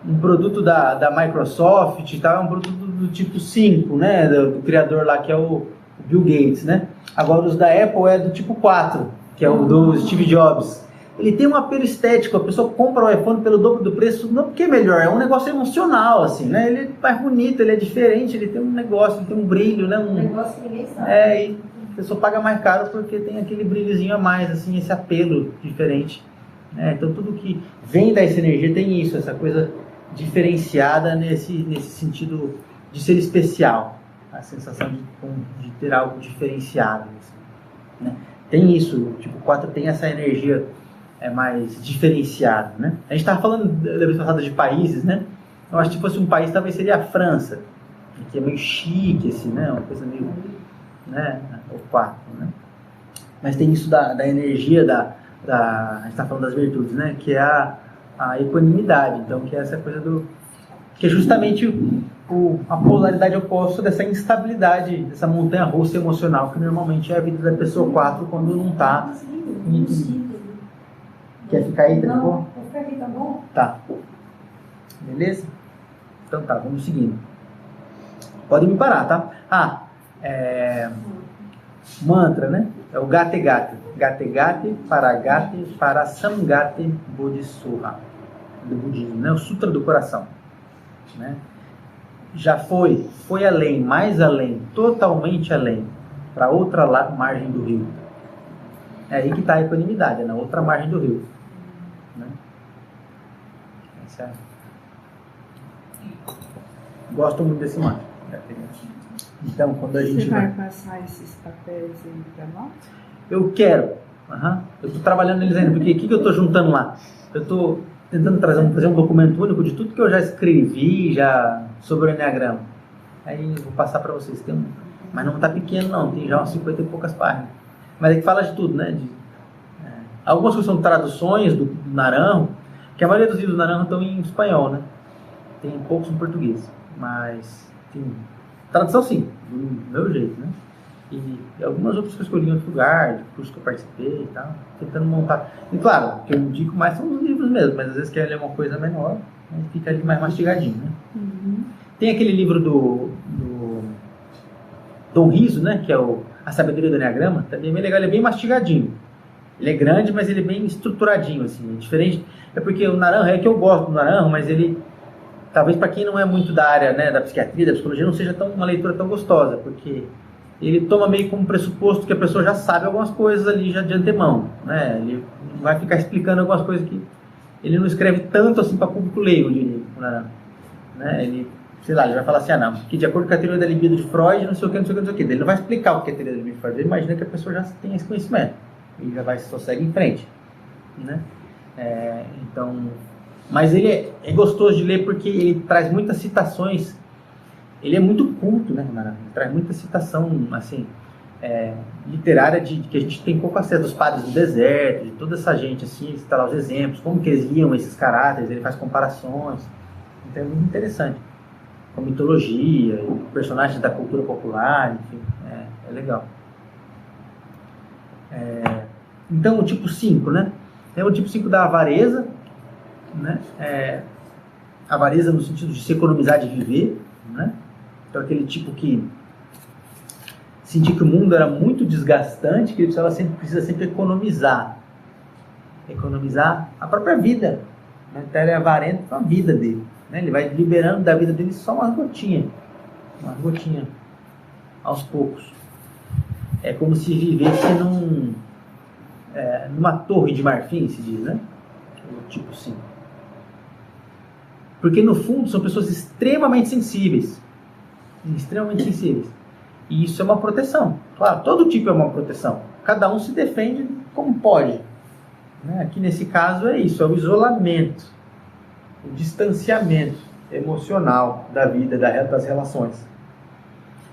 S1: um produto da Microsoft e tal, é um produto do tipo 5, né, do criador lá, que é o Bill Gates, né? Agora os da Apple é do tipo 4, que é o do Steve Jobs. Ele tem um apelo estético, a pessoa compra o iPhone pelo dobro do preço, não porque é melhor, é um negócio emocional, assim, né? Ele é mais bonito, ele é diferente, ele tem um negócio, ele tem um brilho, né?
S3: Um negócio que ninguém sabe.
S1: E a pessoa paga mais caro porque tem aquele brilhozinho a mais, assim, esse apelo diferente, né? Então tudo que vem dessa energia tem isso, essa coisa diferenciada nesse sentido de ser especial, a sensação de ter algo diferenciado, assim, né? Tem isso, tipo, o 4 tem essa energia mais diferenciada, né? A gente estava falando da vez passada de países, né? Eu acho que se fosse um país, talvez seria a França, que é meio chique, assim, né? Uma coisa meio, né? O 4, né? Mas tem isso da energia a gente está falando das virtudes, né? Que é a equanimidade, então, que é essa coisa que é justamente a polaridade oposta dessa instabilidade, dessa montanha-russa emocional, que normalmente é a vida da pessoa 4 quando não está em equilíbrio. Quer ficar aí, tá bom?
S3: Vou ficar aqui, tá bom?
S1: Tá. Beleza? Então tá, vamos seguindo. Pode me parar, tá? Mantra, né? É o Gate Gate. Gate Gate, Paragate, Parasamgate, Bodhisattva. Do budismo, né? O Sutra do Coração. Né? Já foi além, mais além, totalmente além, para outra margem do rio. É aí que está a equanimidade, é na outra margem do rio. Né? Gosto muito desse mantra. Então, quando a gente
S5: Você vai passar esses papéis aí para nós?
S1: Eu quero. Eu estou trabalhando neles ainda, porque o que eu estou juntando lá? Eu estou tentando fazer um documento único de tudo que eu já escrevi sobre o Enneagrama. Aí eu vou passar para vocês. Mas não está pequeno não, tem já umas 50 e poucas páginas. Mas é que fala de tudo, né? Algumas coisas são traduções do Naranjo, que a maioria dos livros do Naranjo estão em espanhol, né? Tem poucos em português, mas tem tradução sim, do meu jeito, né? E algumas outras que eu escolhi em outro lugar, de curso que eu participei e tal, tentando montar. E claro, o que eu indico mais são os livros mesmo, mas às vezes quer ler uma coisa menor, né? Fica ali mais mastigadinho, né?
S5: Uhum.
S1: Tem aquele livro do Dom Riso, né? Que é A Sabedoria do Enneagrama, também é bem legal, ele é bem mastigadinho. Ele é grande, mas ele é bem estruturadinho, assim, é diferente. É porque o Naranjo, é que eu gosto do Naranjo, mas ele, talvez para quem não é muito da área, né, da psiquiatria, da psicologia, não seja uma leitura tão gostosa, porque ele toma meio como pressuposto que a pessoa já sabe algumas coisas ali já de antemão, né? Ele vai ficar explicando algumas coisas que ele não escreve tanto assim para público leigo, eu diria, o Naranjo, né? Ele, sei lá, ele vai falar assim, não, porque de acordo com a teoria da libido de Freud, não sei o que, não sei o que, não sei o que. Ele não vai explicar o que é a teoria da libido de Freud, ele imagina que a pessoa já tem esse conhecimento. E já só segue em frente, né? Então, mas ele é gostoso de ler porque ele traz muitas citações. Ele é muito culto, né, Naranjo? Ele traz muita citação, assim, literária que a gente tem pouco acesso, dos padres do deserto, de toda essa gente, assim, ele está lá os exemplos, como que eles liam esses caráteres, ele faz comparações, então é muito interessante, com mitologia, personagens da cultura popular, enfim, é legal. Então o tipo 5, né? Tem o tipo 5 da avareza, né? Avareza no sentido de se economizar de viver, né? Então aquele tipo que sentir que o mundo era muito desgastante, que ele precisa sempre economizar a própria vida, né? Então ele é avarento com a vida dele, né? Ele vai liberando da vida dele só uma gotinha aos poucos. É como se vivesse numa torre de marfim, se diz, né? O tipo 5. Porque no fundo são pessoas extremamente sensíveis. E isso é uma proteção. Claro, todo tipo é uma proteção. Cada um se defende como pode. Né? Aqui nesse caso é isso, é o isolamento, o distanciamento emocional da vida, das relações.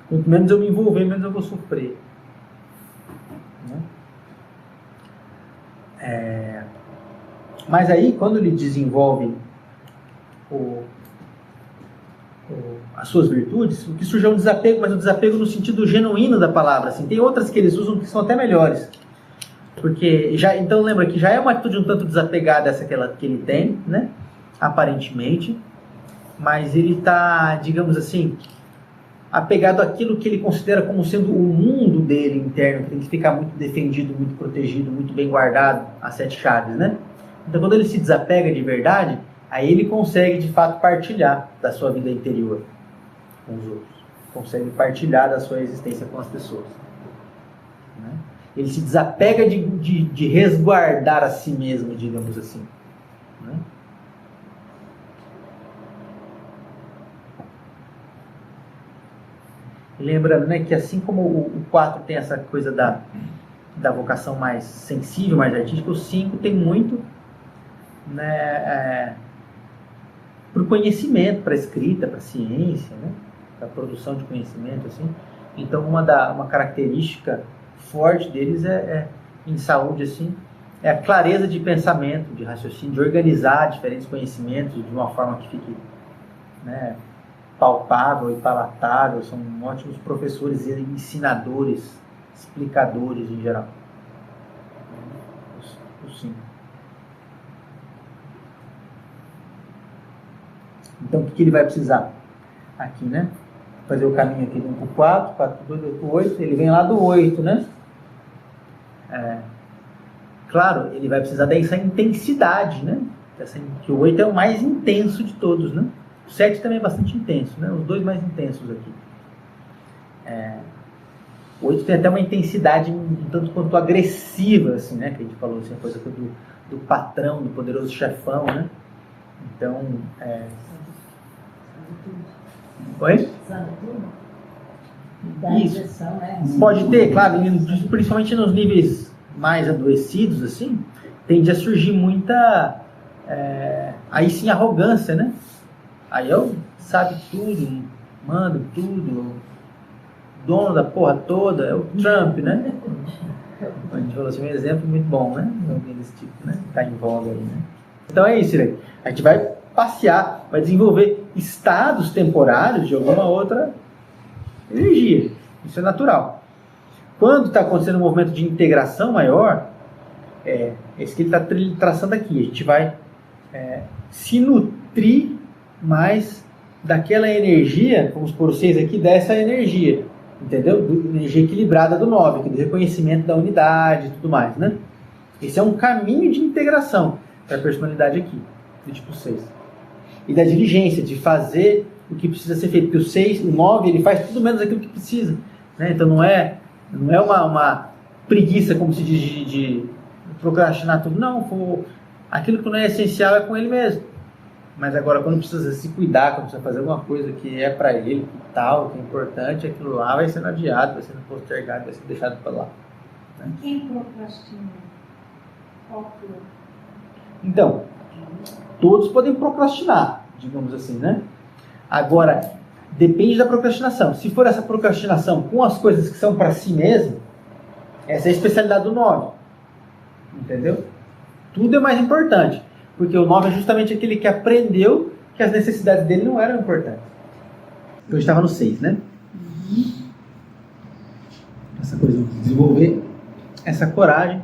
S1: Quanto menos eu me envolver, menos eu vou sofrer. Né? Mas aí, quando ele desenvolve as suas virtudes, o que surge é um desapego, mas um desapego no sentido genuíno da palavra. Assim. Tem outras que eles usam que são até melhores. Porque, então lembra que já é uma atitude um tanto desapegada essa que ele tem, né? Aparentemente. Mas ele está, digamos assim, apegado àquilo que ele considera como sendo o mundo dele interno, que tem que ficar muito defendido, muito protegido, muito bem guardado, as 7 chaves, né? Então quando ele se desapega de verdade, aí ele consegue de fato partilhar da sua vida interior com os outros, consegue partilhar da sua existência com as pessoas, né? Ele se desapega de resguardar a si mesmo, digamos assim, né? E lembrando, né, que assim como o 4 tem essa coisa da vocação mais sensível, mais artística, o 5 tem muito, né, para o conhecimento, para a escrita, para a ciência, né, para a produção de conhecimento, assim. Então uma característica forte deles em saúde, assim, é a clareza de pensamento, de raciocínio, de organizar diferentes conhecimentos de uma forma que fique, né, palpável e palatável. São ótimos professores e ensinadores, explicadores em geral. Os 5. Então, o que ele vai precisar aqui, né? Fazer o caminho aqui do 1 para o 4, 4 para o 2, 2 para o 8, ele vem lá do 8, né? Claro, ele vai precisar dessa intensidade, né? Que o 8 é o mais intenso de todos, né? O 7 também é bastante intenso, né? Os 2 mais intensos aqui. O 8 tem até uma intensidade um tanto quanto agressiva, assim, né? Que a gente falou, assim, a coisa do patrão, do poderoso chefão, né? Então, Oi? Isso. Pode ter, claro, principalmente nos níveis mais adoecidos, assim, tende a surgir muita, aí sim, arrogância, né? Aí eu sabe tudo, mando tudo, dono da porra toda, é o Trump, né? A gente falou assim, um exemplo muito bom, né? Alguém desse tipo, né? Tá em voga aí, né? Então é isso, né? A gente vai passear, vai desenvolver estados temporários de alguma outra energia. Isso é natural. Quando está acontecendo um movimento de integração maior, esse que ele está traçando aqui. A gente vai se nutrir mais daquela energia, vamos pôr o 6 aqui, dessa energia, entendeu? Energia equilibrada do 9, do reconhecimento da unidade e tudo mais, né? Esse é um caminho de integração para a personalidade aqui, do tipo 6. E da diligência, de fazer o que precisa ser feito, porque o 6, o 9, ele faz tudo menos aquilo que precisa, né? Então não é uma preguiça, como se diz, de procrastinar tudo, não, aquilo que não é essencial é com ele mesmo. Mas agora, quando precisa se cuidar, quando precisa fazer alguma coisa que é para ele, que tal, que é importante, aquilo lá vai sendo adiado, vai sendo postergado, vai sendo deixado para lá. Né?
S3: Quem procrastina? Qual que é?
S1: Então, todos podem procrastinar, digamos assim, né? Agora, depende da procrastinação. Se for essa procrastinação com as coisas que são para si mesmo, Essa é a especialidade do 9. Entendeu? Tudo é mais importante. Porque o 9 é justamente aquele que aprendeu que as necessidades dele não eram importantes. Então, eu estava no 6, né? Essa coisa de desenvolver essa coragem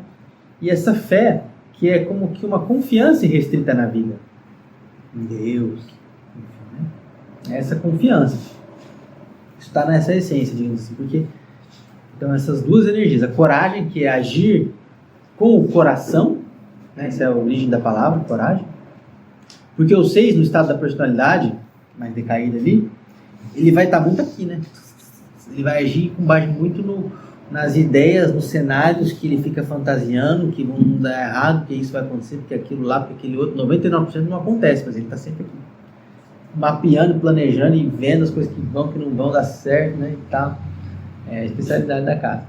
S1: e essa fé, que é como que uma confiança irrestrita na vida. Em Deus. Enfim, né? Essa confiança. Está nessa essência, digamos assim. Porque, então, essas duas energias. A coragem, que é agir com o coração, né? Essa é a origem da palavra, coragem. Porque o 6, no estado da personalidade, mais decaída ali, ele vai estar muito aqui, né? Ele vai agir com base muito nas ideias, nos cenários que ele fica fantasiando, que vão dar errado, que isso vai acontecer, porque aquilo lá, porque aquele outro. 99% não acontece, mas ele está sempre aqui. Mapeando, planejando e vendo as coisas que vão, que não vão dar certo, né? E tal. É a especialidade da casa.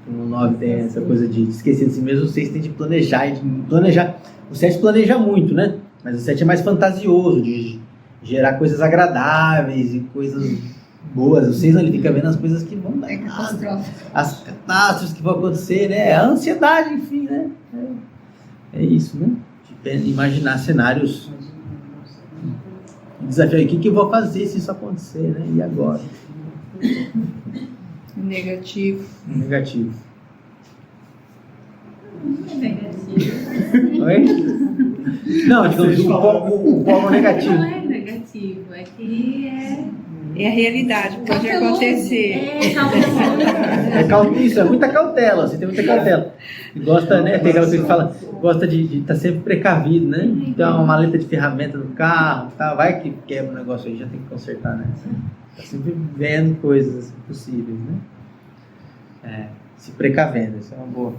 S1: O 9 tem essa coisa de esquecer de si mesmo, o 6 tem de planejar. O 7 planeja muito, né? Mas o 7 é mais fantasioso, de gerar coisas agradáveis e coisas boas. O 6 ele fica vendo as coisas que vão dar errado, as catástrofes que vão acontecer, né? A ansiedade, enfim, né? É isso, né? De imaginar cenários. Desafio, o que eu vou fazer se isso acontecer, né? E agora?
S5: Negativo.
S1: Negativo.
S4: Negativo.
S1: Oi? Não, digamos, o polo negativo.
S4: Não é negativo, é que
S5: É a realidade, pode acontecer.
S1: Isso, é muita cautela, você tem muita cautela. E gosta, né? Tem aquela coisa que fala, gosta de estar sempre precavido, né? Então, uma maleta de ferramenta no carro, tá? Vai que quebra o negócio aí, já tem que consertar, né? Tá sempre vendo coisas possíveis, né? Se precavendo, isso é uma boa.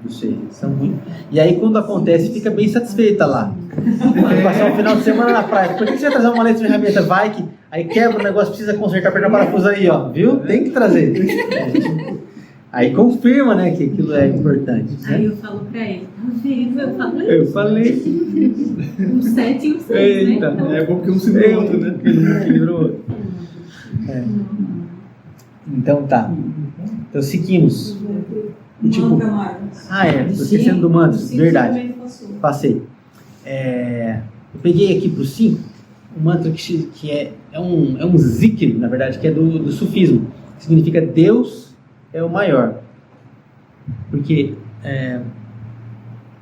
S1: Não sei, são muito. E aí, quando acontece, fica bem satisfeita lá. Vai passar um final de semana na praia. Por que você vai trazer uma maleta de ferramenta? Vai que aí quebra o negócio, precisa consertar, apertar o parafuso aí, ó. Viu? Tem que trazer. Aí confirma, né, que aquilo é importante. Né?
S4: Aí eu falo pra ele, tá vendo? Eu falei. Um 7 e um 6,
S1: Eita,
S4: né? Então,
S2: É bom porque um se vira o outro, né?
S1: Equilibrou outro. Então tá. Então seguimos. E, tipo, tô esquecendo do mantra, verdade. Passei. Eu peguei aqui pro 5 um mantra que é um zikr, na verdade, que é do sufismo. Que significa Deus é o maior. Porque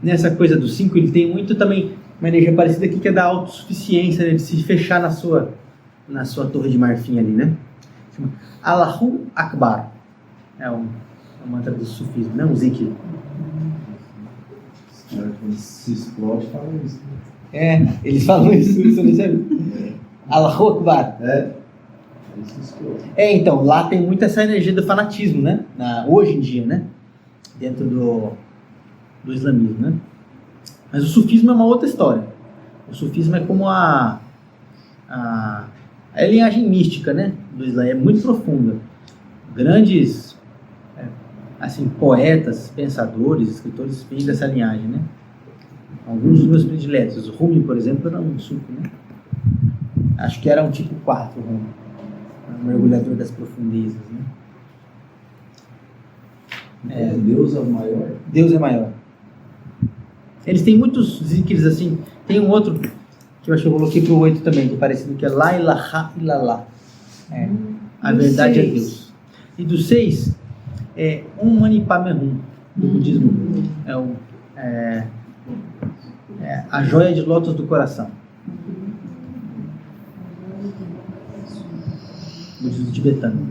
S1: nessa coisa do 5 ele tem muito também uma energia parecida aqui, que é da autossuficiência, né, de se fechar na sua torre de marfim ali, né? Chama Allahu Akbar. É um mantra do sufismo, né? Um zikr.
S6: Quando se explode, fala isso.
S1: Eles falam isso, você não sabe? Allahu Akbar. Então, lá tem muito essa energia do fanatismo, né? Hoje em dia, né? Dentro do islamismo, né? Mas o sufismo é uma outra história. O sufismo é como a linhagem mística, né? Do Islã, é muito profunda. Grandes assim, poetas, pensadores, escritores vêm dessa linhagem, né? Alguns dos meus prediletos. O Rumi, por exemplo, era um sufi, né? Acho que era um tipo 4, o Rumi. Um mergulhador das profundezas, né?
S6: Deus é o maior?
S1: Deus é maior. Eles têm muitos zikrs assim. Tem um outro que eu acho que eu coloquei pro 8 também, que é parecido, que é La ilaha illallah. A verdade é Deus. E do 6 é Mani Padme Hum, do budismo. A joia de lótus do coração. Budismo tibetano.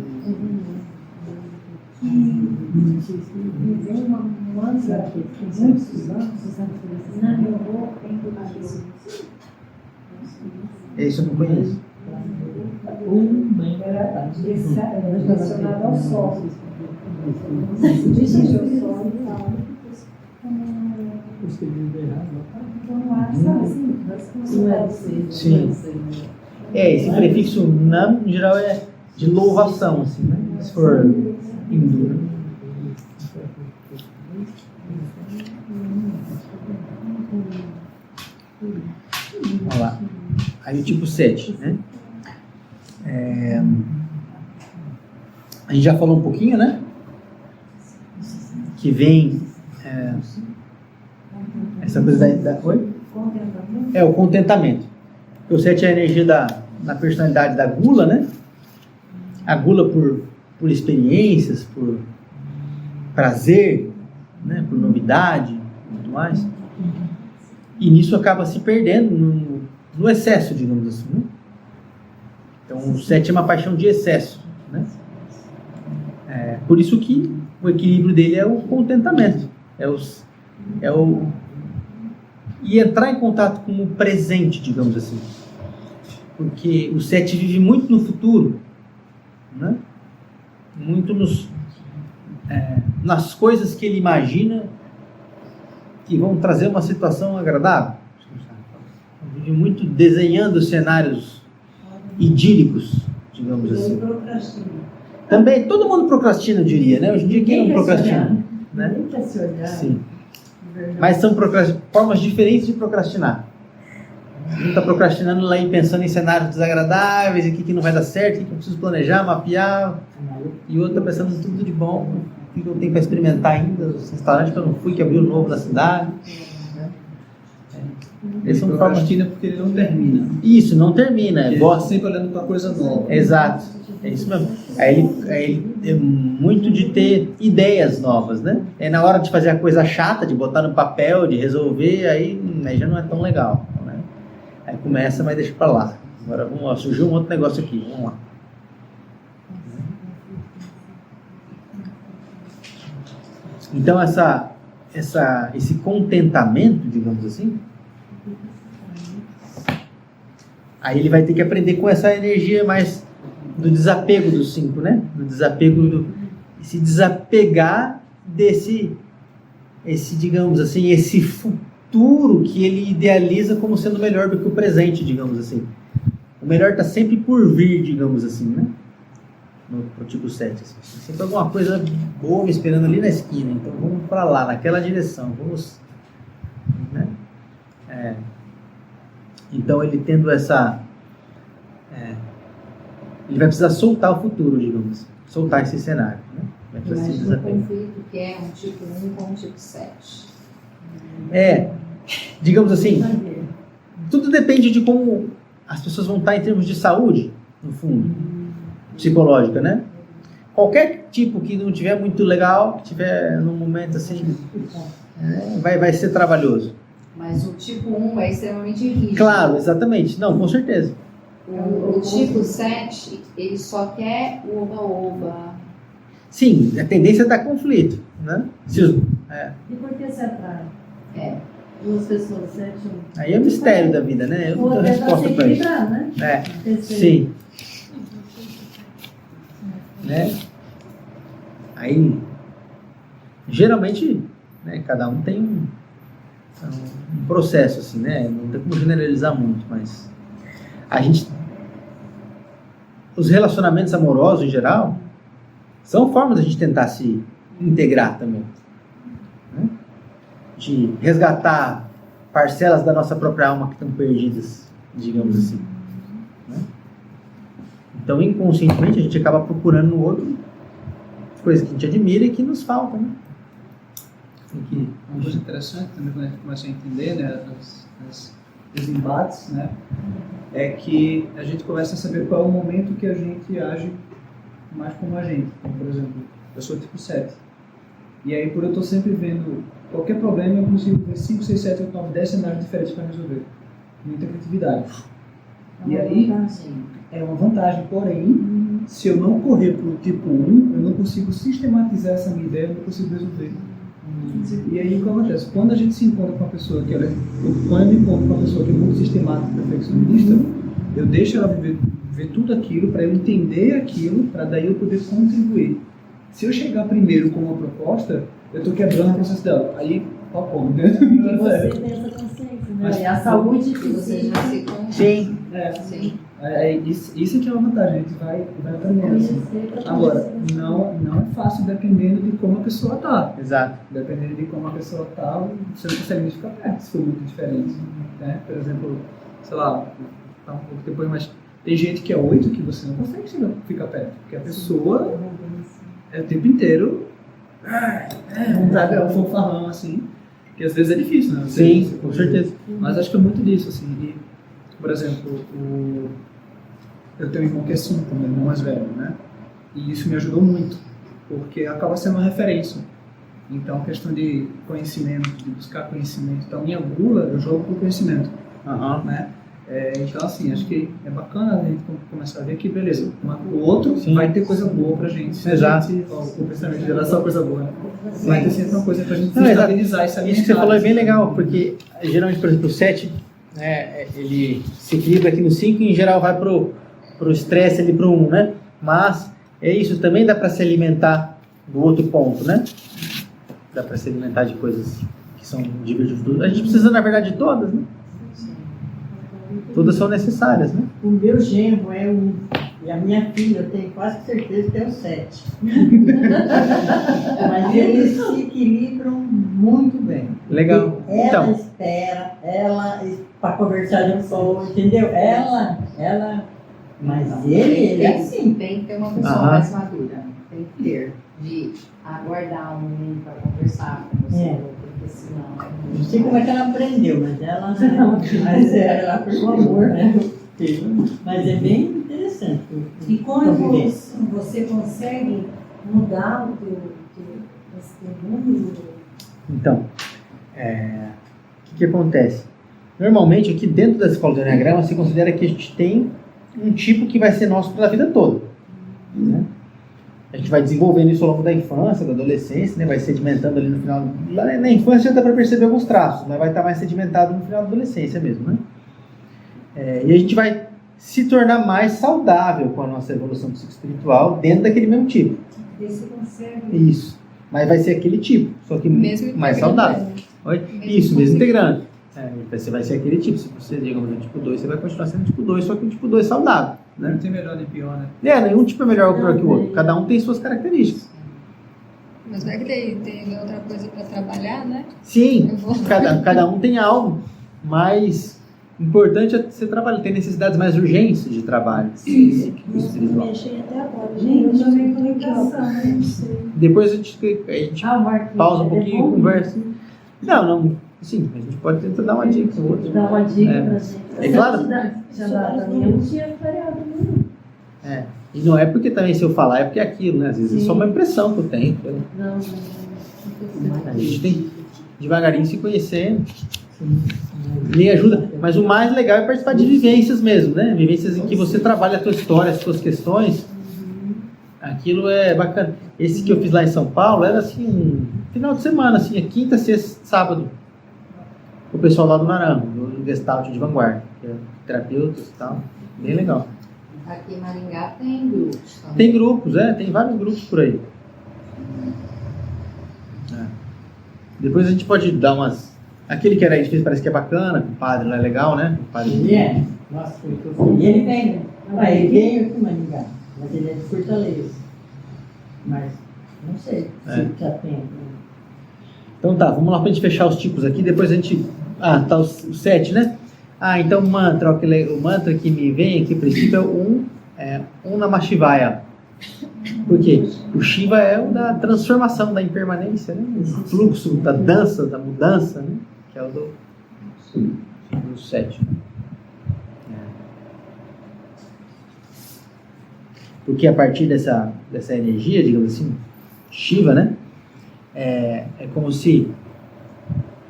S1: Esse eu não conheço.
S7: Relacionado ao sol.
S1: Sim. Esse prefixo nam, em geral, é de louvação, assim, né? Se for hindu, né? Olha lá. Aí o tipo 7, né? A gente já falou um pouquinho, né? que vem essa coisa Oi? É o contentamento. O 7 é a energia da personalidade da gula, né? A gula por experiências, por prazer, né? Por novidade e tudo mais. E nisso acaba se perdendo no excesso, digamos assim, né? Então o 7 é uma paixão de excesso, né? Por isso que o equilíbrio dele é o contentamento, e entrar em contato com o presente, digamos assim, porque o 7 vive muito no futuro, né? Muito nas coisas que ele imagina que vão trazer uma situação agradável, vive muito desenhando cenários idílicos, digamos assim. Também, todo mundo procrastina, eu diria, né? Hoje em dia, quem não procrastina? Né? Sim. Mas são formas diferentes de procrastinar. Um está procrastinando lá e pensando em cenários desagradáveis, o que não vai dar certo, o que eu preciso planejar, mapear. E o outro está pensando em tudo de bom, o que eu tenho para experimentar ainda, os restaurantes que eu não fui, que abriu novo na cidade.
S2: Ele procrastina porque ele não termina.
S1: Isso, não termina.
S2: Ele gosta sempre olhando para coisa nova.
S1: Exato. É isso mesmo. Aí ele é muito de ter ideias novas, né? É na hora de fazer a coisa chata, de botar no papel, de resolver, aí já não é tão legal, né? Aí começa, mas deixa pra lá. Agora vamos lá, surgiu um outro negócio aqui, vamos lá. Então esse contentamento, digamos assim, aí ele vai ter que aprender com essa energia mais do desapego do 5, né? Do desapego, se desapegar digamos assim, esse futuro que ele idealiza como sendo melhor do que o presente, digamos assim. O melhor está sempre por vir, digamos assim, né? No tipo 7. Assim. Sempre alguma coisa boa me esperando ali na esquina, então vamos para lá, naquela direção, vamos... Né? Então ele tendo ele vai precisar soltar o futuro, digamos, soltar esse cenário, né? Vai precisar se desapegar.
S4: Conflito que é um tipo 1 com um tipo 7.
S1: Digamos assim, tudo depende de como as pessoas vão estar em termos de saúde, no fundo, psicológica, né? Qualquer tipo que não tiver muito legal, que tiver num momento assim, vai ser trabalhoso.
S4: Mas o tipo 1 é extremamente rígido.
S1: Claro, exatamente. Não, com certeza.
S4: O tipo 7, ele só quer o oba-oba.
S1: Sim, a tendência é dar conflito, né?
S3: E por que se atrai? Duas pessoas, 7, 1.
S1: Aí é o mistério da vida, né? Eu não tenho resposta para isso.
S3: Né?
S1: Sim. Né? Aí, geralmente, né, cada um tem um processo, assim, né? Não tem como generalizar muito, mas os relacionamentos amorosos, em geral, são formas de a gente tentar se integrar também, né? De resgatar parcelas da nossa própria alma que estão perdidas, digamos assim, né? Então, inconscientemente, a gente acaba procurando no outro coisas que a gente admira e que nos faltam, né?
S2: Uma coisa interessante também quando a gente começa a entender, né, os embates, né, é que a gente começa a saber qual é o momento que a gente age mais como a gente. Então, por exemplo, eu sou tipo 7. E aí, por eu estou sempre vendo qualquer problema, eu consigo ver 5, 6, 7, 8, 9, 10 cenários diferentes para resolver. Muita criatividade. E aí, é uma vantagem. Porém, se eu não correr para o tipo 1, eu não consigo sistematizar essa minha ideia, eu não consigo resolver. E aí o que acontece? Quando a gente se encontra com uma pessoa quando eu me encontro com uma pessoa que é muito sistemática, perfeccionista, eu deixo ela ver tudo aquilo para eu entender aquilo, para daí eu poder contribuir. Se eu chegar primeiro com uma proposta, eu estou quebrando o processo dela. Aí, como, né?
S3: E você tem essa consciência, né? E a saúde que
S4: você já se
S1: Sim.
S4: Sim.
S2: Isso que é uma vantagem, a gente vai aprendendo. Assim. Agora, não é fácil dependendo de como a pessoa está.
S1: Exato.
S2: Dependendo de como a pessoa está, você não consegue nem ficar perto, se for muito diferente. Né? Por exemplo, sei lá, tá um pouco depois, mas tem gente que é 8 que você não consegue ficar perto, porque a pessoa é o tempo inteiro Sabe, é um fanfarrão, assim, que às vezes é difícil, né?
S1: Sim, com certeza.
S2: Mas acho que é muito disso, assim. E, por exemplo, eu tenho um irmão que é 5, meu irmão mais velho, né? E isso me ajudou muito, porque acaba sendo uma referência. Então, a questão de conhecimento, de buscar conhecimento. Então, minha bula, eu jogo por conhecimento, né? Então, assim, acho que é bacana a gente começar a ver que, beleza, o outro vai ter coisa boa pra gente.
S1: Exato.
S2: O pensamento geral é só coisa boa, né? Vai ter sempre uma coisa pra gente
S1: Não,
S2: estabilizar e se alimentar.
S1: Isso que você falou é bem legal, porque geralmente, por exemplo, o 7, né, ele se equilibra aqui no 5 e em geral vai pro estresse ali pro 1, né? Mas é isso, também dá para se alimentar do outro ponto, né? Dá para se alimentar de coisas que são de virtude. A gente precisa, na verdade, de todas, né? Todas são necessárias, né?
S3: O meu genro é um, e a minha filha, eu tenho quase certeza que é o 7. Mas eles se equilibram muito bem.
S1: Legal.
S3: Ela
S1: Então,
S3: espera, para conversar de boa, entendeu? Ela, mas ele é assim.
S4: Tem que ter uma pessoa mais madura. Tem que ter. De aguardar um momento para conversar com você. Porque senão
S3: Não sei como é que ela aprendeu, mas ela por amor, né? Mas é bem interessante.
S7: E como você consegue mudar o teu mundo?
S1: então o que acontece? Normalmente, aqui dentro da escola do Enneagrama, se considera que a gente tem um tipo que vai ser nosso pela vida toda, né? A gente vai desenvolvendo isso ao longo da infância, da adolescência, né? Vai sedimentando ali no final. Lá na infância já dá para perceber alguns traços, mas vai estar mais sedimentado no final da adolescência mesmo, né? E a gente vai se tornar mais saudável com a nossa evolução psicoespiritual dentro daquele mesmo tipo.
S7: Você consegue.
S1: Isso. Mas vai ser aquele tipo, só que
S5: Mesmo
S1: mais saudável. Oi? Isso, mesmo integrando. Você vai ser aquele tipo. Se você, digamos, no tipo 2, você vai continuar sendo tipo 2, só que o tipo 2 saudável. Né?
S2: Não tem melhor nem pior, né?
S1: Nenhum tipo é melhor ou pior que o outro. Cada um tem suas características.
S5: Mas não é que tem outra coisa para trabalhar, né?
S1: Sim, cada um tem algo, mas importante é você trabalhar. Tem necessidades mais urgentes de trabalho.
S7: Eu mexi até agora, gente. Eu também comunicação, né?
S1: Depois a gente pausa um pouquinho e conversa. Não, sim, a gente pode tentar dar uma dica pro outro.
S7: Dá uma dica pra gente.
S1: É claro.
S7: Não tinha feriado nenhum.
S1: E não é porque também se eu falar é porque é aquilo, né? Às vezes é só uma impressão que eu tenho.
S7: Não.
S1: A gente tem devagarinho se conhecendo. Me ajuda. Mas o mais legal é participar de vivências mesmo, né? Vivências em que você trabalha a tua história, as tuas questões. Aquilo é bacana. Esse que eu fiz lá em São Paulo era assim, um final de semana, assim, quinta, sexta, sábado. O pessoal lá do Naranjo, do Gestalt de Vanguarda, que é terapeutas e tal. Bem legal.
S4: aqui em Maringá tem grupos também.
S1: Tem grupos, tem vários grupos por aí. Depois a gente pode dar umas... Aquele que era difícil parece que é bacana, o padre lá é legal, né? O padre...
S3: Ele é. Nossa, foi o que eu fui. E ele vem, ele veio aqui em Maringá, mas ele é de Fortaleza. Mas não sei se já tem.
S1: Então tá, vamos lá pra gente fechar os tipos aqui, depois a gente... tá o 7, né? Então o mantra, o mantra que me vem aqui, a princípio, é um Namah Shivaya. Por quê? O Shiva é o da transformação, da impermanência, né? O fluxo, da dança, da mudança, né? Que é o do 7. Porque a partir dessa energia, digamos assim, Shiva, né? É como se,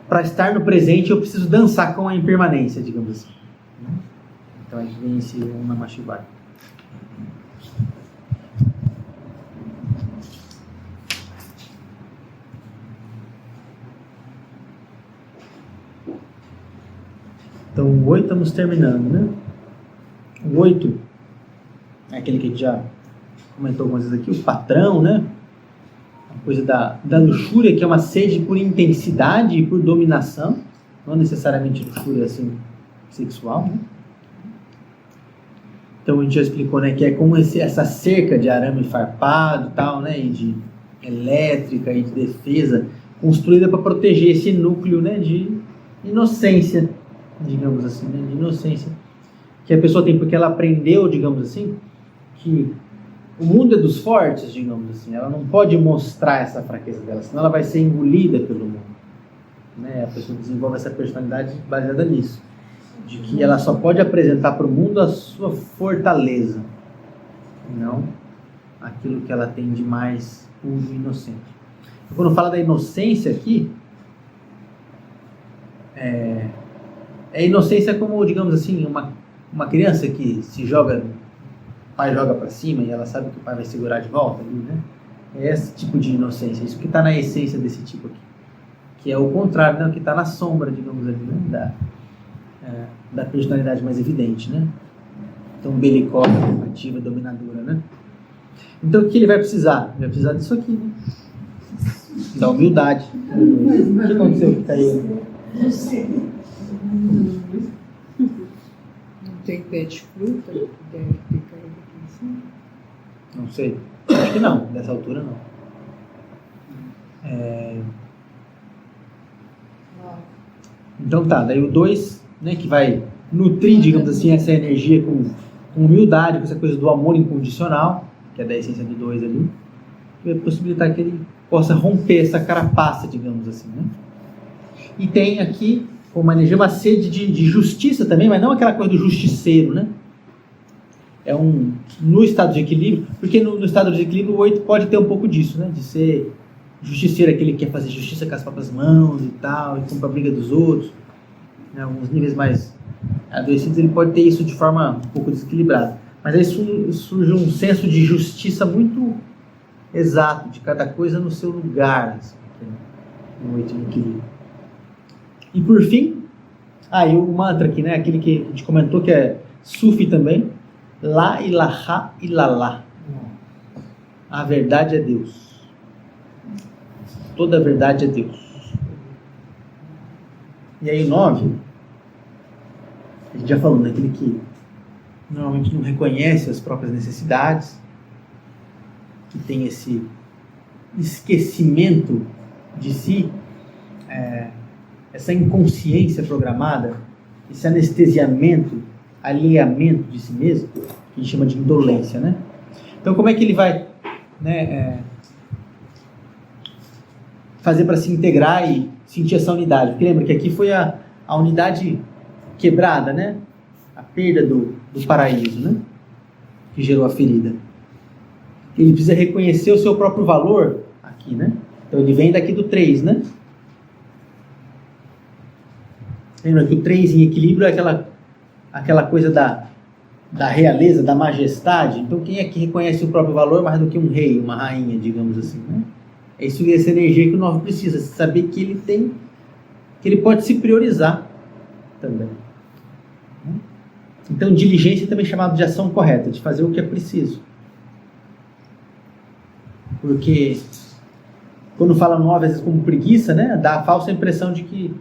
S1: para estar no presente, eu preciso dançar com a impermanência, digamos assim. Então a gente vem esse Namah Shivaya. Então, o 8 estamos terminando, né? O 8 é aquele que a gente já comentou algumas vezes aqui, o patrão, né? A coisa da luxúria, que é uma sede por intensidade e por dominação, não necessariamente luxúria assim, sexual, né? Então, a gente já explicou, né, que é como essa cerca de arame farpado e tal, né? E de elétrica e de defesa, construída para proteger esse núcleo, né, de inocência, digamos assim, né, de inocência que a pessoa tem, porque ela aprendeu, digamos assim, que o mundo é dos fortes, digamos assim. Ela não pode mostrar essa fraqueza dela, senão ela vai ser engolida pelo mundo. Né? A pessoa desenvolve essa personalidade baseada nisso, de que ela só pode apresentar para o mundo a sua fortaleza, não aquilo que ela tem de mais puro e inocente. Então, quando fala da inocência aqui, é inocência como, digamos assim, uma criança que se joga, o pai joga para cima e ela sabe que o pai vai segurar de volta ali, né? É esse tipo de inocência, isso que está na essência desse tipo aqui, que é o contrário, né? Que está na sombra, digamos ali, né? Da personalidade mais evidente, né? Então, belicósa, ativa, dominadora, né? Então, o que ele vai precisar? Ele vai precisar disso aqui, né? Da humildade. O que aconteceu que caiu?
S5: Não tem pé de fruta? Deve ter caído aqui em cima.
S1: Não sei. Acho que não. Dessa altura, não. Então tá. Daí o 2, né, que vai nutrir, digamos assim, essa energia com humildade, com essa coisa do amor incondicional, que é da essência do 2 ali, que vai possibilitar que ele possa romper essa carapaça, digamos assim, né? E tem aqui como uma energia, uma sede de justiça também, mas não aquela coisa do justiceiro, né? No estado de equilíbrio, porque no estado de equilíbrio o 8 pode ter um pouco disso, né? De ser justiceiro, aquele que quer fazer justiça com as próprias mãos e tal, e compra a briga dos outros. Em alguns níveis mais adoecidos ele pode ter isso de forma um pouco desequilibrada. Mas aí surge um senso de justiça muito exato, de cada coisa no seu lugar, assim, no 8 de equilíbrio. E por fim, e o mantra aqui, né, aquele que a gente comentou que é Sufi também, La ilaha illallah. A verdade é Deus. Toda a verdade é Deus. E aí o 9, a gente já falou, né, aquele que normalmente não reconhece as próprias necessidades, que tem esse esquecimento de si, essa inconsciência programada, esse anestesiamento, alheamento de si mesmo, que a gente chama de indolência, né? Então, como é que ele vai, né, fazer para se integrar e sentir essa unidade? Porque lembra que aqui foi a unidade quebrada, né? A perda do paraíso, né? Que gerou a ferida. Ele precisa reconhecer o seu próprio valor aqui, né? Então ele vem daqui do 3, né? Lembra que o 3 em equilíbrio é aquela coisa da realeza, da majestade. Então quem é que reconhece o próprio valor mais do que um rei, uma rainha, digamos assim, né? É isso, essa energia que o 9 precisa, saber que ele pode se priorizar também. Então, diligência também é chamado de ação correta, de fazer o que é preciso. Porque quando fala 9 às vezes como preguiça, né, dá a falsa impressão de que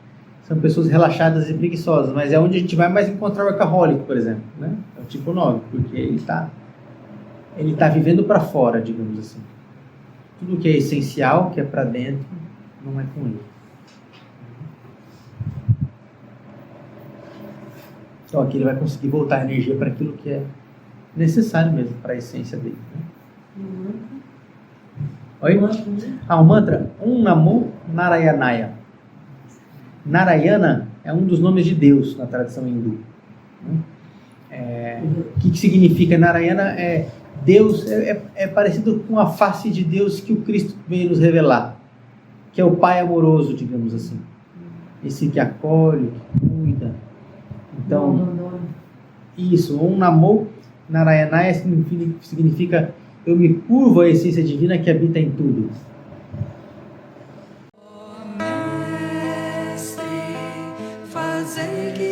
S1: são pessoas relaxadas e preguiçosas, mas é onde a gente vai mais encontrar o workaholic, por exemplo, né? É o tipo 9, porque ele tá vivendo para fora, digamos assim. Tudo que é essencial, que é para dentro, não é com ele. Então aqui ele vai conseguir voltar a energia para aquilo que é necessário mesmo, para a essência dele, né? Oi? O mantra Namo Narayanaya. Narayana é um dos nomes de Deus na tradição hindu. O que significa Narayana? Deus é parecido com a face de Deus que o Cristo veio nos revelar, que é o Pai amoroso, digamos assim. Esse que acolhe, que cuida. Então, isso, Namo Narayanaya significa eu me curvo à essência divina que habita em tudo.
S8: Mestre, fazei que